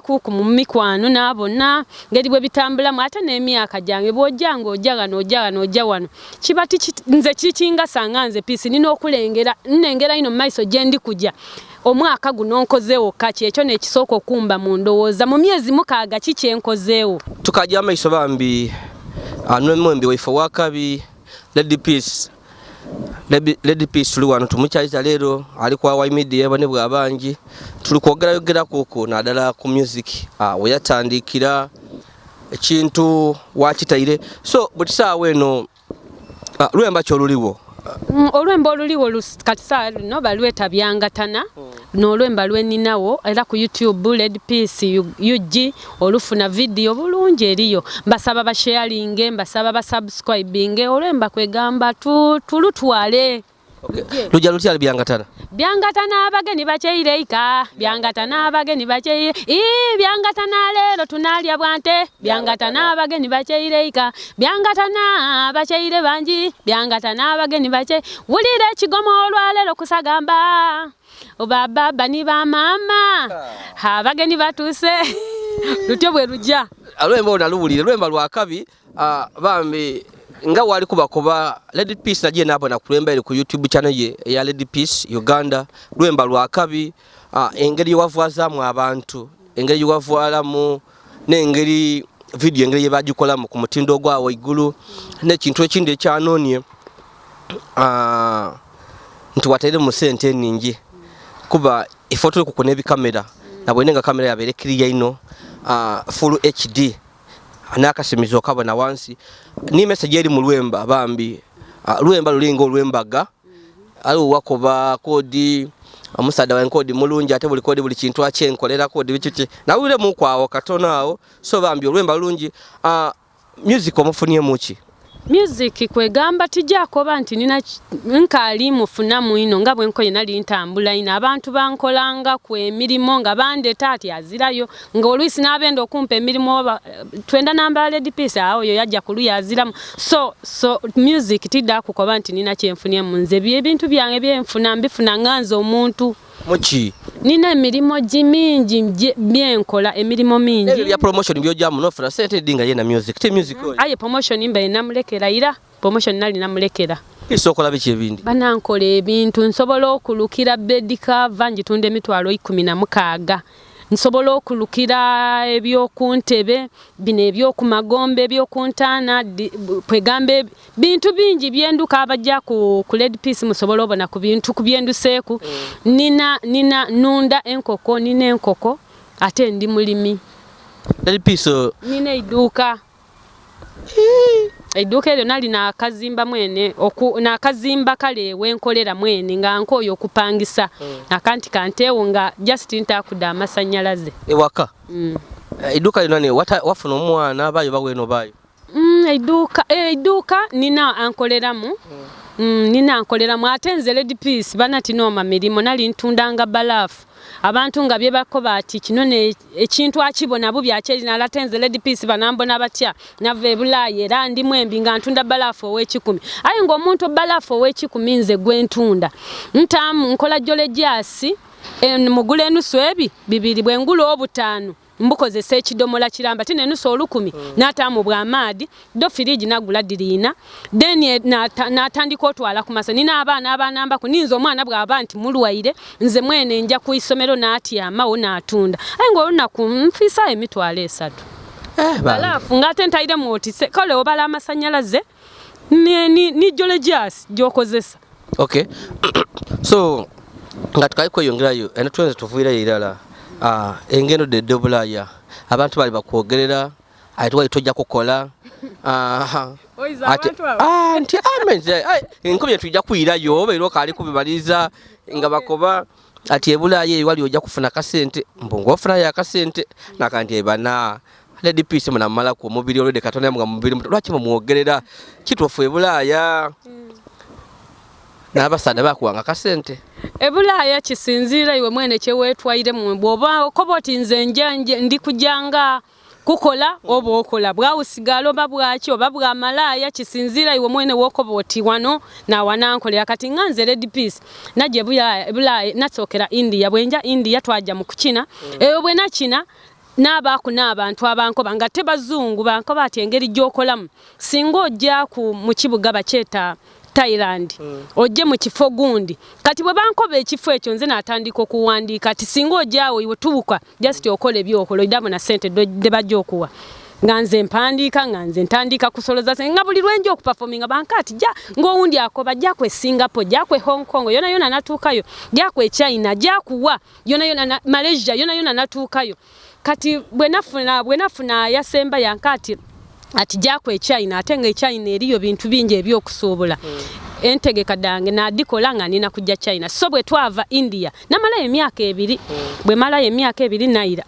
ku mu mikwano n'abonna ngeri bwe bitambulamu ate n'emyaka gyange bw'ojjanga ojja wano kiba nze kikingasanga nze pisi nina okulengera ino mu maiso gye ndi kujja omwaka guno nkozeewo kaki ekyo n'ekisooka okumba mu ndowooza mu myezi 6 kiki enkozeewo tukajja amaiso bambi mwembi waife wakabi Lady Peace tuli wano tumukyaliza leero ali kwa Awanise bane bwabangi tuli kwogera kuko nadala ku music we yatandikira ekintu wakitaire so butisaawe eno lwemba kyoluliwo olwemba oluliwo kati saa no balweta byangatana n'olwemba lweninawo era ku YouTube Lady Peace UG olufuna video bulungi eriyo mbasaba basharinge mbasaba basubscribinge olwemba kwegamba tulutwale lujja lutya byangatana abageni bakyeyireika byangatana abageni bakyeyire byangatana leero tunalya bwante byangatana abageni bakyeyireika byangatana bakyeyire bangi byangatana abageni bakye wulira ekigomo olwaleero kusagamba obaba ni ba mama abageni batuse lutyo bwe lujja alwemba onaluwulire lwemba lwakabi bambi nga wali kubakuba Lady Peace nagiye nabona kulwemba eri ku YouTube channel ye ya Lady Peace Uganda lwemba lwakabi engeri wavwazaamu abantu engeri wavwalamu n'engeri video engeri yebagikolamu ku mutindo ogwawo igulu n'ekintu ekindi ekyanoonie nti wataire mu sente eningi kuba ifoto kukuna ebikamera nabwenenga kamera yabeere clear ino full HD n'akasimizo kabona wansi ni message eri mu lwemba bambi lwemba lulingo olwembaga aliwo wakoba kodi omusada wa enkodi mulungi ate buli kodi buli kintu akyenkolera kodi bikichi nawule mu kwawo katona awo so bambi olwemba lulungi music omufunye muki music kwegamba tijakoba nti nina nkali mufuna muino nga bwenkoye nali ntambula ina abantu bankolanga ku emirimo nga bande tati azirayo nga oluisi nabenda okumpa emirimo twenda namba Lady Peace awo yo yajja kuluya aziramu so music tidda kukoba nti nina kyenfunye munze byebintu byange byenfuna mbifuna nganza omuntu muki nina emirimo jimingi byenkola emirimo mingi ebyo ya promotion byo jamu no fra sente dinga yena music te music oyo aye promotion imbe namulekera ira promotion nali namulekera isokola biki ebindi banankola ebintu nsobola okulukira bed cover njitunde emitwalo 16 nsobola okulukira ebyokuntebe bino ebyokumagombe ebyokuntana kwegambe bintu bingi byenduka abajja ku Lady Peace musobola obona ku bintu kubyenduseeku nina nunda enkoko nina enkoko ate ndi mulimi Lady Peace nina iduka Eduka eryo nali na kazimba mwene na kazimba kale wenkolera mwene nga nkoyo kupangisa akanti kantewo nga just ntakuda amasanyalaze ewaka eduka lino ne wafuna omwana bayo baweno bayo eduka nina ankoleramu nina ankoleramu atenze Lady Peace banati noma mirimo nali ntundanga balafu abantu nga byebako bati kino ne ekintu akibona bubi akyerina latenze Lady Peace banambona batya nave bulaye era ndi mwembi nga ntunda balafu ow'ekikumi ayi ngo omuntu balafu ow'ekikumi nze gwentunda ntamu nkola jole jasi mugule enusu ebi bibiri bwengulu obutano mbukozesa ekidomola kiramba tine enusu olukumi natamu bwamaadi do firiji nagula dirina then natandika otwala ku masa nina abaana abanambako ninza omwana bw'aba nti mulwaire nze mwene nja ku isomero natyama onatunda ayi ng'olunaku nfisa emitwalo 3 balafu ngate ntaire mwotise kale obala amasanyalaze ni jolejasi gyokozesa okay so nga tukayikweyongerayo eno twenze tuvuira irala engendo de dobulaya abantu bali bakwogerera ayitwa tojja kukola nti amenze enkobye tujja kuyirayo obeero kali kubibaliza nga bakoba ati ebulaye wali ojja kufuna kasente mbongo ofuna ya kasente nakanti ebana Lady Peace munamala ku mubiri olode katona mga mubiri lwaki mumwogerera kitofu ebulaya n'abasada bakuwanga kasente ebulaya kisinzira iwe mwene kyewetwaire mu bwoba okoboti nze njanje ndi kujanga kukola oba okola bwawusigalo babwaki oba bwamalaya kisinzira iwe mwene wokoboti wano na wanankolera kati nganze Lady Peace naje bulaya natsokera India bwenja India twaja mu kukina eyo bwe nakina n'abaku n'abantu abankoba nga tebazungu bankoba ati engeri gyokolamu singa ojja mu kibuga bakyeta Thailand ojje mu kifo gundi kati bwe bankoba ekifo ekyo nze natandika okuwandiika ati singa ojjaawo iwe tubuka just okole byokolo idabo na sente de bajjokuwa nganze mpandiika nganze ntandika kusoloza nga buli lwenje okuperforminga bankati ja ng'owundi akoba ja kwe Singapore ja kwe Hong Kong yona natuukayo ja kwe China ja kuwa yona Malaysia yona natuukayo kati bwe nafuna yasemba yankati ati jakwe China atenga China eriyo bintu bingi ebyokusobola entegeka dange nadikola nga nina kujja China so bwe twava India namala emyaka 2 bwe mala emyaka 2 naira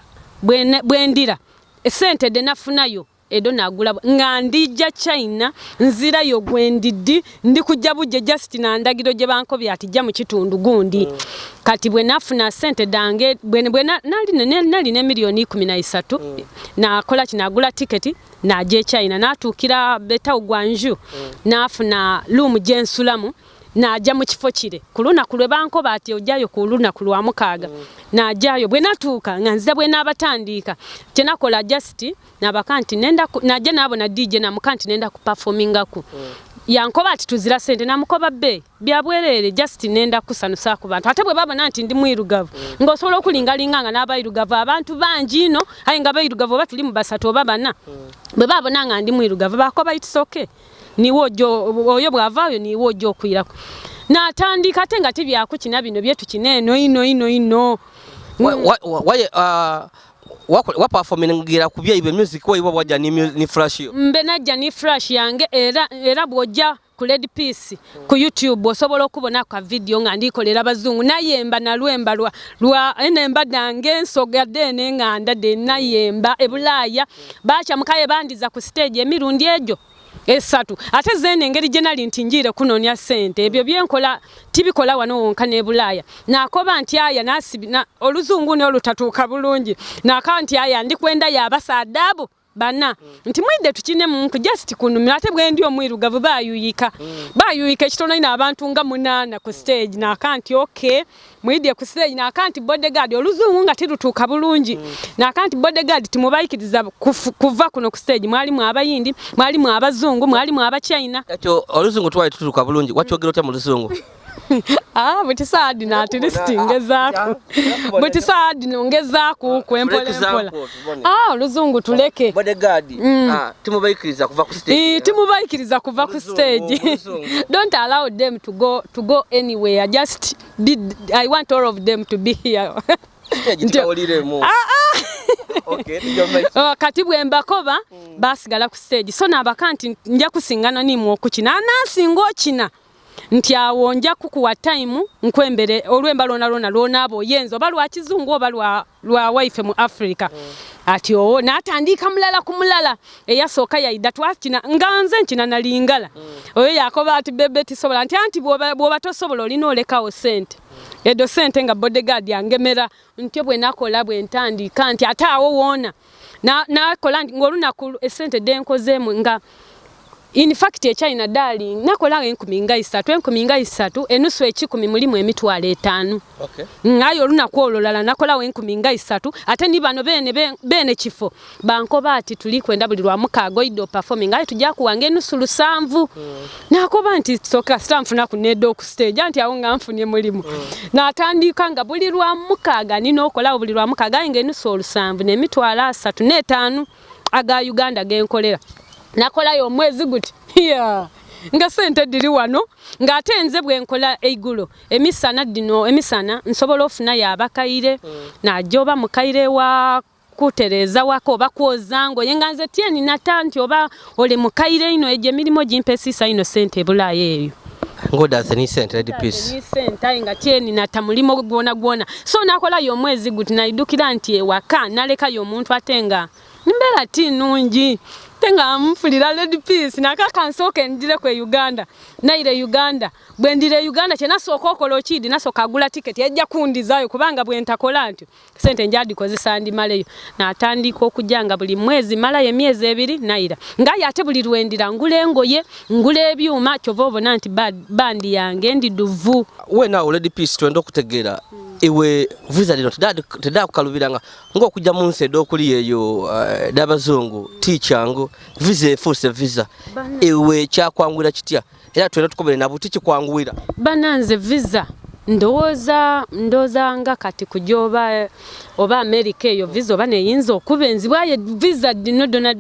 bwendira esente de nafunayo edo nagula nga ndijja China nzira yo gwendidi ndi kujja buje just na ndagiro je banko byatijja mu kitundu gundi kati bwe nafuna sente dange bwe nali ne milioni 13 na kola kinagula tiketi na je China natukira beta Guangzhou nafuna room jensulamu najja mu kifo kire ku lunaku lwe bankoba ati ojjayo ku lunaku lwa mukaaga najjayo bwe natuuka nga nze bwe n'abatandika kye nakola just n'abakanti najja n'abo na DJ na mukanti nenda ku performingaku yankoba ati tuzira sente namukoba bbe byabwerere just nenda kusanusa ku bantu ate bwe babona nti ndi mwirugavu ng'osobola okulingalinga nga n'abayirugavu abantu bangi ino aye nga abayirugavu oba tuli mu basatu oba bana bwe babona nga ndi mwirugavu bakoba itisoke niwo oyo bwavaayo niwo ojja okwirako n'atandika ate nga tibyakukina bino byetu kineeno ino wa performingira ku byaibe music wo wajja ni flash yo mbe najja ni flash yange era bwojja ku Red Piece ku YouTube osobola okubona ka video nga ndikolera bazungu nayemba na lwemba lwa enemba dange ensogadde n'enganda de nayemba ebulaya bacha mukaye bandiza ku stage emirundi ejo esatu ate zene engeri generali ntinjire kunonya sente ebyo byenkola tibikola wano wonka ne bulaya nakoba nti aya nasibina oluzungu ne olutatuuka bulungi nakanti aya ndi kwenda yabasaadabu bana nti mwide tukine munku just kunumira ate bwendi omwirugavu bayuyika ekitono ina abantu nga munana ku stage nakanti okay mwide ku stage nakanti bodyguard oluzungu nga tirutuuka bulungi nakanti bodyguard timubayikiriza kuva kuno ku stage mwali mu abayindi mwali mu abazungu mwali mu abachina ekyo oluzungu twali tutuuka bulungi wakyogera otya mu luzungu buti saadi na tulistingezako buti saadi nongezaku kwempola oluzungu tuleke bodyguard timubayikiriza kuva ku stage timubayikiriza kuva ku stage don't allow them to go anywhere just I want all of them to be here kati bwe mbakoba basigala ku stage so nabakanti nja kusingana nimwo okukina anasinga okina nti awo nja kukuwa time nkwembere olwemba lona abo yenzo balwa kizungu oba lwa wife mu Africa ati natandika mulala kumulala eyasooka yaida twakina nganze nkina nalingala oyo yakoba ati bebe tisobola nti bwoba tosobola olina olekawo sente edo sente nga bodyguard yangemera nti bwe nakola bwe ntandika nti ate awo wona nakola ng'olunaku esente denkozeemu nga in fact China darling nakola 10,000 enusu ekikumi mulimu emitwalo 5 okay ngayo lunaku olulala nakola 10,000 ate ni bano bene kifo bankoba ati tuli kwenda buli lwa mukaago ido performing ayo tujja kuwange enusu 7 nakoba nti soka stamfuna ku nedo ku stage anti awo nga nfunye mulimu natandika nga buli lwa mukaaga nino okola buli lwa mukaaga nge enusu 7 n'emitwalo 3 ne 5 aga Uganda genkolera nakola yo mwezi guti nga sente diri wano nga atenze bwe nkola eigulo emisana nsobola ofuna yabakaire najoba mukaire wa kutereza wako bakozango yenganze tieni natanti oba ole mukaire ino eje milimo jimpesisa ino sente bulaye eyo ngoda ni sente Red Piece ni sente nga tieni natamulimo gwona so nakola yo mwezi guti naidukira nti ewaka naleka yo muntu atenga nimbera tinungi tenga mfulira Red Piece nakaka nsoke ndire kwe Uganda naire Uganda bwendire Uganda chena sokokolo okidi nasoka agula ticket yajja kundizayo kubanga bwentakola ntyo sente njadi kozesa ndi maleyo natandika okujanga buli mwezi malaye emyezi 2 naira ngaye ate buli lwendira ngule ngoye ngule ebyuma kyovovo nanti bandi yange ndi duvu we nawo Red Piece twenda okutegera iwe visa lino teda kukalubiranga ng'okujja mu nsi okuli eyo dabazungu tichango visa force visa iwe kyakwangwira kitya era twenda tukobere na buti kikwangwira bananze visa ndoza nga kati kujoba oba America eyo visa oba neyinza okubenzibwa ye visa dino dona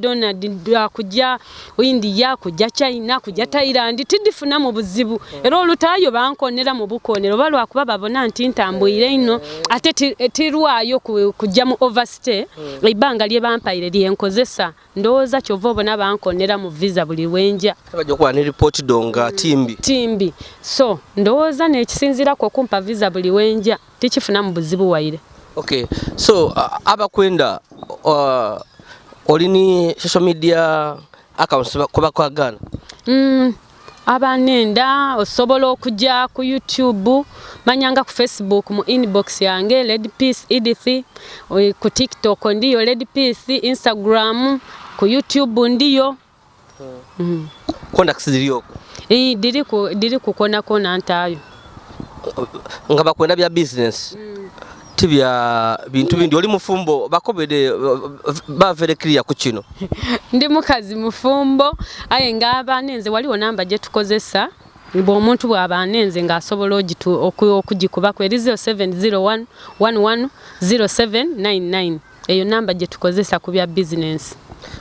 kujja India kujja China kujja Thailand tidifuna mu buzibu era olutayo bankonera mu bukonero balwa kuba babona nti ntambuyire ino ate tirwayo kujja mu overstay ibanga lye bampaire lyenkozesa ndoza kyovobo nabankonera mu visa buli wenja bajja kwa ni report donga timbi so ndoza nekisinzira ko kumpa visa buli wenja tikifuna mu buzibu waire. Okay, so abakwenda olini social media accounts kuba kwa Ghana? Abanenda osobola okujja ku YouTube manyanga ku Facebook mu inbox yange Red Piece Edith, ku TikTok ndiyo Red Piece, Instagram, ku YouTube ndiyo. Contacts ziliyoko. diri kukona kona ntayo nga bakwenda bya business tibya bintu bindi oli mufumbo bakobede bavere clear ku kino ndi mukazi mufumbo aye ngabanenze waliwo namba je tukozesa Ibo omuntu bw'abanenze ng'asobola okugikuba ku 0701 110799 eyo namba gye tukozesa ku bya business.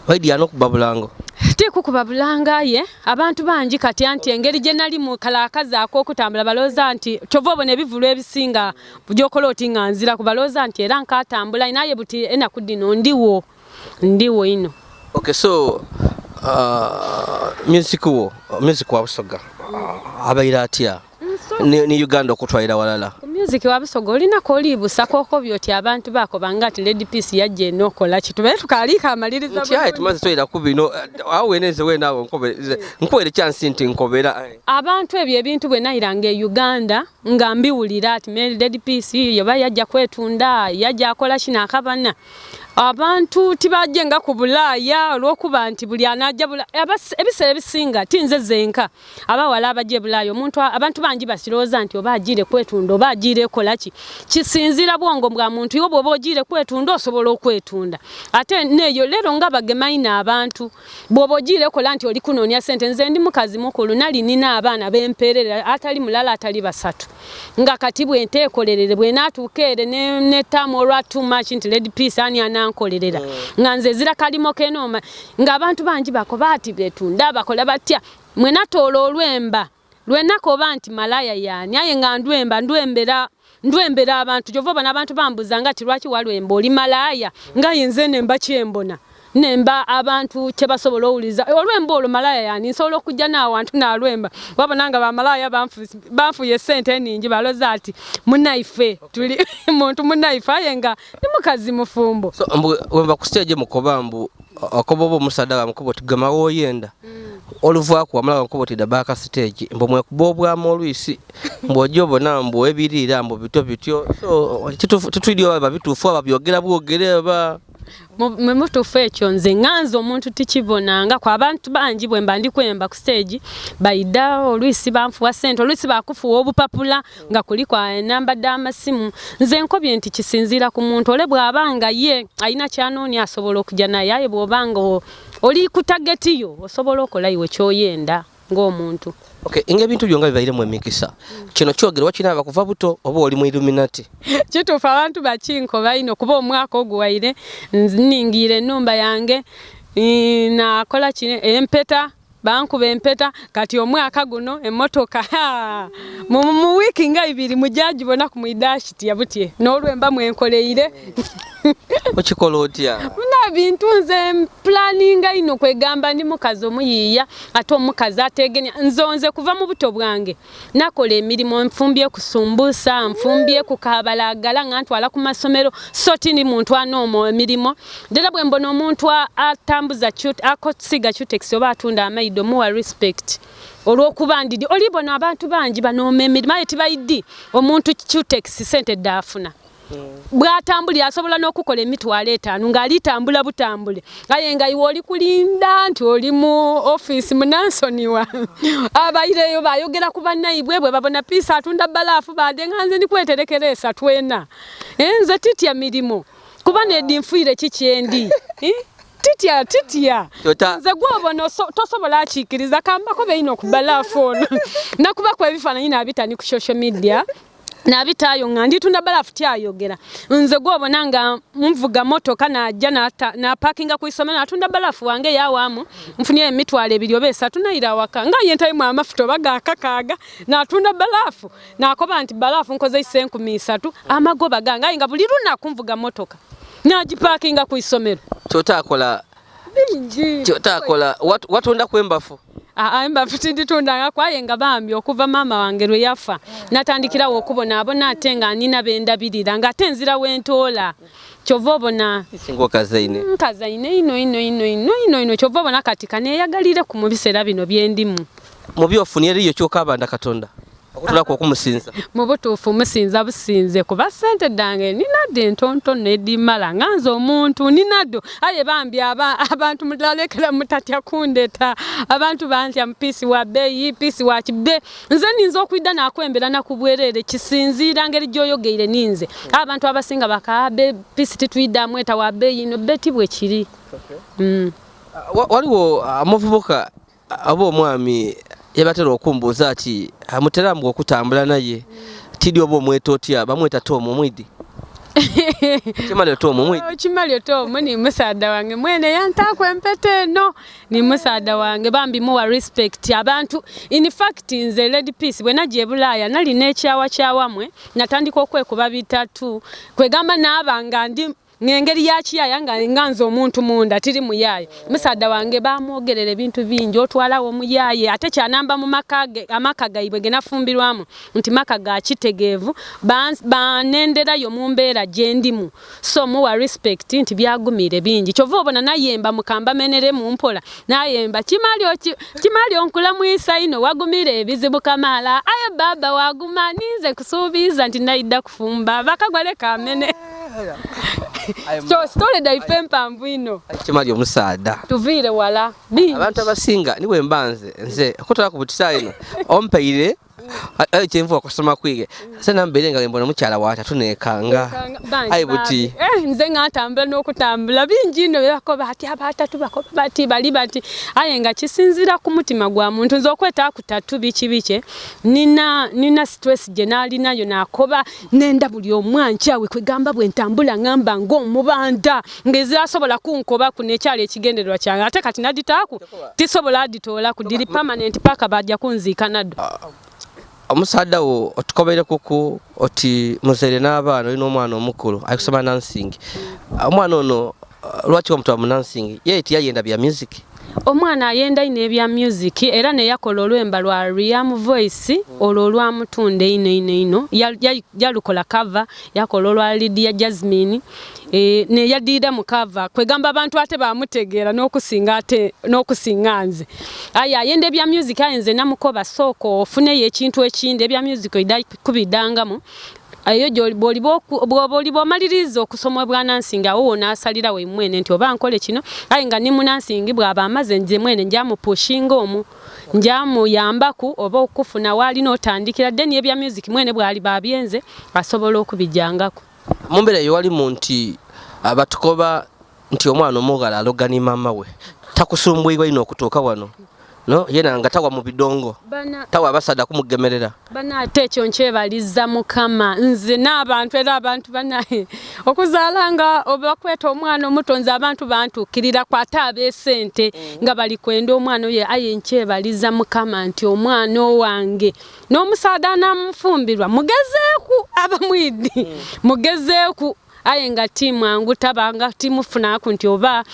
Waidi anokubabulango tikukubabulanga ye abantu bangi kati anti engeri gye nali mu kalakaza ak'okutambula balooza nti kyova obona ebivulu ebisinga byokola oti nga nzira kubalooza nti era nkatambula naye buti enaku dino ndiwo ino. Okay, so music wa Busoga abaira atya ni Uganda okutwalira walala music wa Busoga olinako olibusa koko byoti abantu bako bangati Lady Peace yajje nokola kitube tukalika amaliriza bwe tumaze twira kubino aweneze we nawo nkobere chance nti nkobera abantu ebyo ebintu bwe nayirange Uganda nga mbiwulira ati Lady Peace yoba yajja kwetunda yajja akola kina akabana abantu tibajje nga ku Bulaaya olwokuba nti buli anajja ebisere bisinga tinze zenka abawala abajje Bulaaya omuntu abantu bangi basiroza nti oba ajire kwetunda oba ajire kolaki kisinzira bwongo bwa muntu yobo oba ojire kwetunda osobola okwetunda ate neyo lero nga bagemaina abantu bobo ojire kola nti oli kunonya sente nze ndi mukazi mukulu nali nina abaana bemperera atali mulala atali basatu nga kati bwe ntekolerere bwe natukere ne tamo lwa too much nti Lady Peace ani anankolerera nga nze zira kalimo kenoma nga abantu bangi bakoba ati betunda bakola batya mwe natolo olwemba lwenako banti malaya yani aye nga ndwembera abantu jova n'abantu bambuza ngati lwaki walwemba oli malaya nga yenze nemba kyembona nemba abantu kyebasobola owuliza olwemba olo malaya yani nsobola okujja n'awantu n'alwemba wabonanga bamalaya banfuye sente eningi baloza ati munaife tuli muntu munaife aye nga ni mukazi mufumbo so wemba ku stage mukobambu akobobo omusadaga mukoboti gama woyenda oluvaku amala mukoboti dabaka stage mbo mwekubobwa molwisi mbojobo nambo ebirira mbo bityo so tutwidio babitufu ababyogera bwogere ba mutufu ekyo nze nganza omuntu tikibonanga kwa abantu bangi bwe mba ndi kwemba ku stage baida olwisi banfuwa sente olwisi bakufuwa obupapula nga kuli kwa namba d'amasimu nze nkobye nti kisinzira ku muntu ole bwabanga ye alina kyanoni asobola okujja naye aye bwobanga oli ku target yo osobola okola iwe kyoyenda ng'omuntu. Okay, inge bintu byonga bibaire mu emikisa. Kino kyogerwa kinaba kuva buto oba oli mu Illuminati. Kitufa abantu bakinko bayino kuba omwaka ogwaire ningire numba yange na kola kine empeta bankuba empeta kati omwaka guno emotoka mu wiki nga ibiri mujaji bona ku muidashiti yabutye n'olwemba mwenkoleire okikolotia muna bintu nze planning ino kwegamba ndi mukazi omuyiya ate omukazi ategenya nzonze kuva mu buto bwange nakola emirimu nfumbye kusumbusa nfumbye kukabalagala ngantwala ku masomero soti ni muntu anomo emirimu dera bwe mbona omuntu atambuza akosiga cutex oba atunda amaido muwa respect olwokuba ndidi olibona abantu bangi banoma emirimu aye tibayidi omuntu cutex sente dafuna bwatambuli asobola n'okukola emitwalo 5 ng'alitambula butambule aye nga iwe oli kulinda nti oli mu office munansoniwa abayireyo bayogera ku bannayibwe bwe babona Peace atunda balafu bade nganze ndi kweterekera 3 nze titya mirimo kuba nedinfuire kikyendi titya nze gwobona tosobola akikiriza kambako beino ku balafu ono nakuba kwa ebifaananyi nabitani ku social media nabitayo ngandi tunda balafu tyayogera nze gwobona nga mvuga motoka najja na parkinga ku isomero atunda balafu wange yawamu mfunye emitwalo 2 oba 3 naira waka nga yentayi mu amafuto bagakakaga natunda balafu nakoba nti balafu nkoze 3 amagoba ganga nga buli lunaku mvuga motoka naji parkinga ku isomero totakola watunda kwembafu embafu tinditunda kwaye nga bambi okuva mama wange lwe yafa natandikirawo okubona abona ate nga nina bendabirira nga ate nzira wentola kyova obona singo kazaine ino kyova obona kati kaneyagalire ku mubisera bino byendimu mu byofuni eriyo kyokabanda katonda okutulako okumusinza mu butuufu musinza businze kuba ssente dange ninadde entontono edimala nganze omuntu ninaddo aye bambi abantu mutalekera mutatya kundeta abantu bantya mpisi wa beeyi pisi wa kibe nze ninza okwidda nakwembera nakubwerere kisinziira ngeri gyoyogeire ninze abantu abasinga bakabe pisi titwidda mweta wa beeyi no beti bwe kiri waliwo amuvubuka abo omwami yabatera okumbuuza ati amuteramu okutambula naye tidi oba omweta otya bamweta Tomu Mwidi Kimalio Tomu Mwidi Kimalio Tomu ni musaada wange mwene yantaako empete eno ni musaada wange bambi muwa respect abantu in fact nze Lady Peace bwe najje Bulaaya nalina ekyawa kyawamwe natandika okwekuba bitatu kwegamba naabanga ndi ngengeri ya kiyaya nganze omuntu munda tiri muyaye musaada wange bamwogerera ebintu bingi otwala wo muyaye ate kyanamba mu amaka gaibwe genafumbirwamu nti maka ga kitegeevu banendera yo mumbeera gyendimu so muwa respect nti byagumire bingi kyova obona nayemba mukamba menere mu mpola nayemba Kimalio nkula mwisa ino wagumire ebizibu kamala aye baba waguma ninze kusuubiza nti naidda kufumba bakagwale kamene so story da ifempa mvino Kimalio musaada tuvire wala bingi abantu abasinga niwe mbanze nze okutala ku butisa ino ompeire kyenvu okusoma kwige sena mberenga mbona mukyala wata tunekanga ayi buti nze ngatambula n'okutambula bingi ino yakoba ati abatatu bakoba bati bali bati aye nga kisinzira ku mutima gwa muntu nze okweta kutatu biche nina stress jenali nayo nakoba nenda buli omwanchawe kwegamba bwe ntambula ngamba ng'omubanda ngezi asobola kunkoba ku nekyali ekigendererwa kyange ate kati naditaku tisobola aditola ku diri permanent paka bajja kunzika naddo omusaada wo otukobere kuku oti muzere n'abaana olina omwana omukulu akusoma nansing omwana ono lwaki omuntu wa nansing ye tiyayenda bya music omwana ayenda ine ebya music era ne yakola olwemba lwa Riam Voice olwo lwamutunda ino yalukola cover yakola olwa Lydia Jasmine ne yadira mu cover kwegamba abantu ate bamutegeera n'okusinga nze aya ayenda ebya music ayenze namukoba soko ofune ye ekintu ekindi ebya music kubidangamu ayo bwoli bomaliriza okusoma bwa nansinga wo nasalira we mwene nti oba nkole kino aye nga ni munansingi bwaba amaze nje mwene njamu pushinga omu njamu yambaku oba okufuna wali n'otandikira deni ebya music mwene bwali babyenze asobola okubijangako mumbere yo wali munti abatukoba nti omwana omugala alogani mama we takusumbuywa ino okutuuka wano no yena ngatawa mu bidongo tawa basada kumugemerera bana tekyo nkyebaliza mukama nze n'abantu era abantu banaye okuzalanga obakweta omwana omutonza abantu bantukirira kwata abesente nga bali kwenda omwana ye aye nkyebaliza mukama nti omwana owange n'omusaada namufumbirwa mugezeeku abamwidi mugezeeku aye nga timu angu tabanga timu funaku nti oba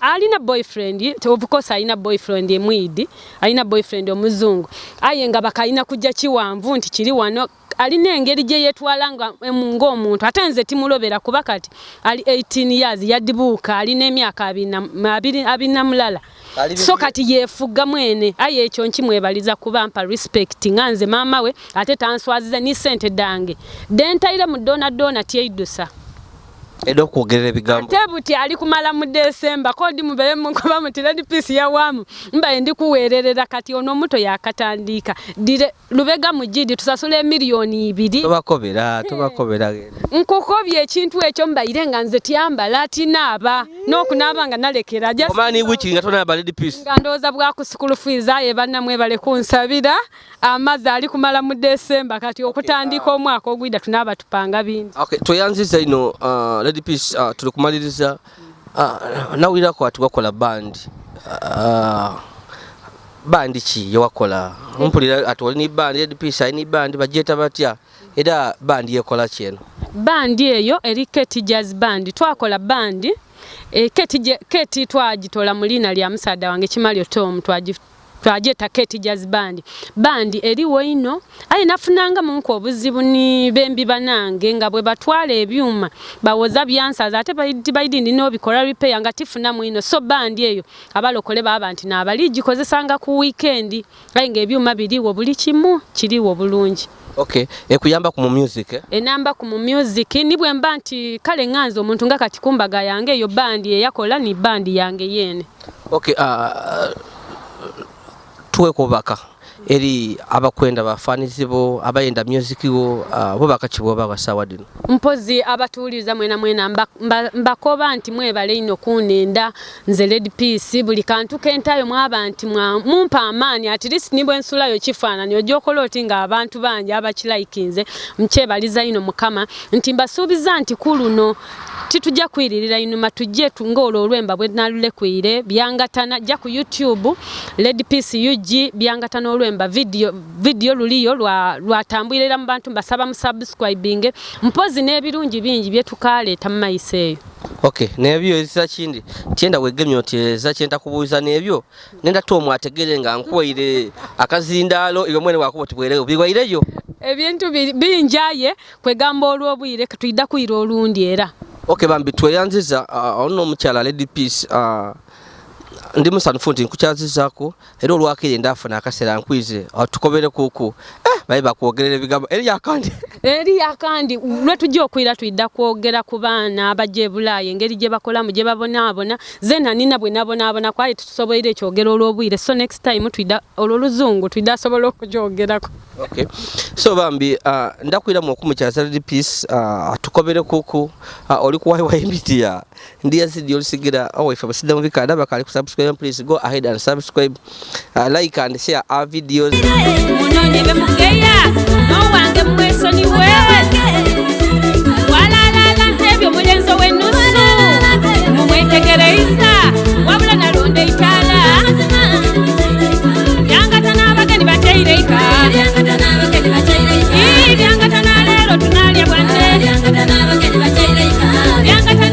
alina boyfriend of course alina boyfriend emwidi alina boyfriend omuzungu aye nga bakaina kujja kiwanvu nti kiri wano alina engeri gye yetwalanga ng'omuntu ate nze timulobera kuba kati ali 18 years yadibuuka alina emyaka 20 mulala so kati yefuga mwene aye ekyo nkimwebaliza kubampa respect nganze mama we ate tanswaziza ni sente dange dentaire mu dona tiyeidusa edo kugerera bigambo tebuti ali kumala mu December kodi mubere mukoba mu Lady Peace ya wamu mbaye ndi kuwererera kati ono muto yakatandika dire lubega mujidi tusasule milioni 2 tubakobera nkukobye ekintu ekyo mbayire nga nze tyamba latinaba n'okunaba nga nalekera just omani wiki nga tona ba Lady Peace nga ndoza bwa ku school fees aye bannamwe bale kunsabira amazi ali kumala mu December kati okutandika omwaka ogwida tunaba tupanga bindi okay toyanziza ino Lady Peace tuli kumaliriza nawulira ko ati wakola bandi ki yewakola mpulira ati oli ni bandi Lady Peace ni bandi bajeta batya era bandi yekola kyeno bandi eyo eri Keti Jazz Band twakola bandi Keti twagitola mulina lya musaada wange Kimalio Tom twajeta Keti Jazz bandi eriwo ino aye nafunanga munku obuzibu ni bembi banange nga bwe batwala ebyuma bawoza byansaza ate bayidindi no bikola repair nga tifuna mwino so bandi eyo abalokole baba nti nabali gikozesanga ku weekend aye nga ebyuma biriwo buli kimu kiriwo bulungi. Okay, ekuyamba ku mu music enamba ku mu music nibwe mba nti kale nganzo omuntu nga kati kumbaga yange eyo bandi eyakola ni bandi yange yene. Okay, tuwe kubaka eri abakwenda bafanizibo abayenda music wo bo bakachibo bagasawa dino mpozi abatuliza mwena mbakoba nti mwebale ino kunenda nze Red Peace buli kantu kentayo mwabanti mumpa amani at least nibwe nsulayo kifaananyi ojokola oti nga abantu banje abakilaikinze mchebaliza ino mukama nti mbasuubiza nti kuluno titujja kwiririra inuma tujje tungolo olwemba bwe nalule kwire byangatana jja ku YouTube Red Peace UG byangatana olwemba video luliyo lwatambulira mu bantu mbasaba mu subscribing mpozi n'ebirungi bingi bye tukaleta mu maiseyo. Okay, nebyo ezisa kindi tienda wegemyo teza kyenta kubuuza nebyo nenda to mwategere nga nkwire akazindalo iyo mwene wakubo tibwere bigwaireyo ebintu binjaye kwegamba olwobwire katuyida kuira olundi era. Okay bambi tweyanziza ono omukyala Red Peace ndi musanfundi nkukyazizako era olwakire ndafuna akasera nkwize tukobere kuku bayi bakwogerera bigambo eri yakandi lwe tujja okwira tuyida kwogera ku baana abajje Bulaaya engeri gye bakola mu gye babona zena nina bwe nabona kwali tusoboire ekyogero olwobwire so next time tuyida oluluzungu tuyida sobola okujyogerako. Okay, so bambi ndakwira mu okumukyaza Red Peace tukobere kuku oli kuwa media ndi Yazid Yolisigira if abasida mu bikanda bakali ku subscribe please go ahead and subscribe like and share our videos.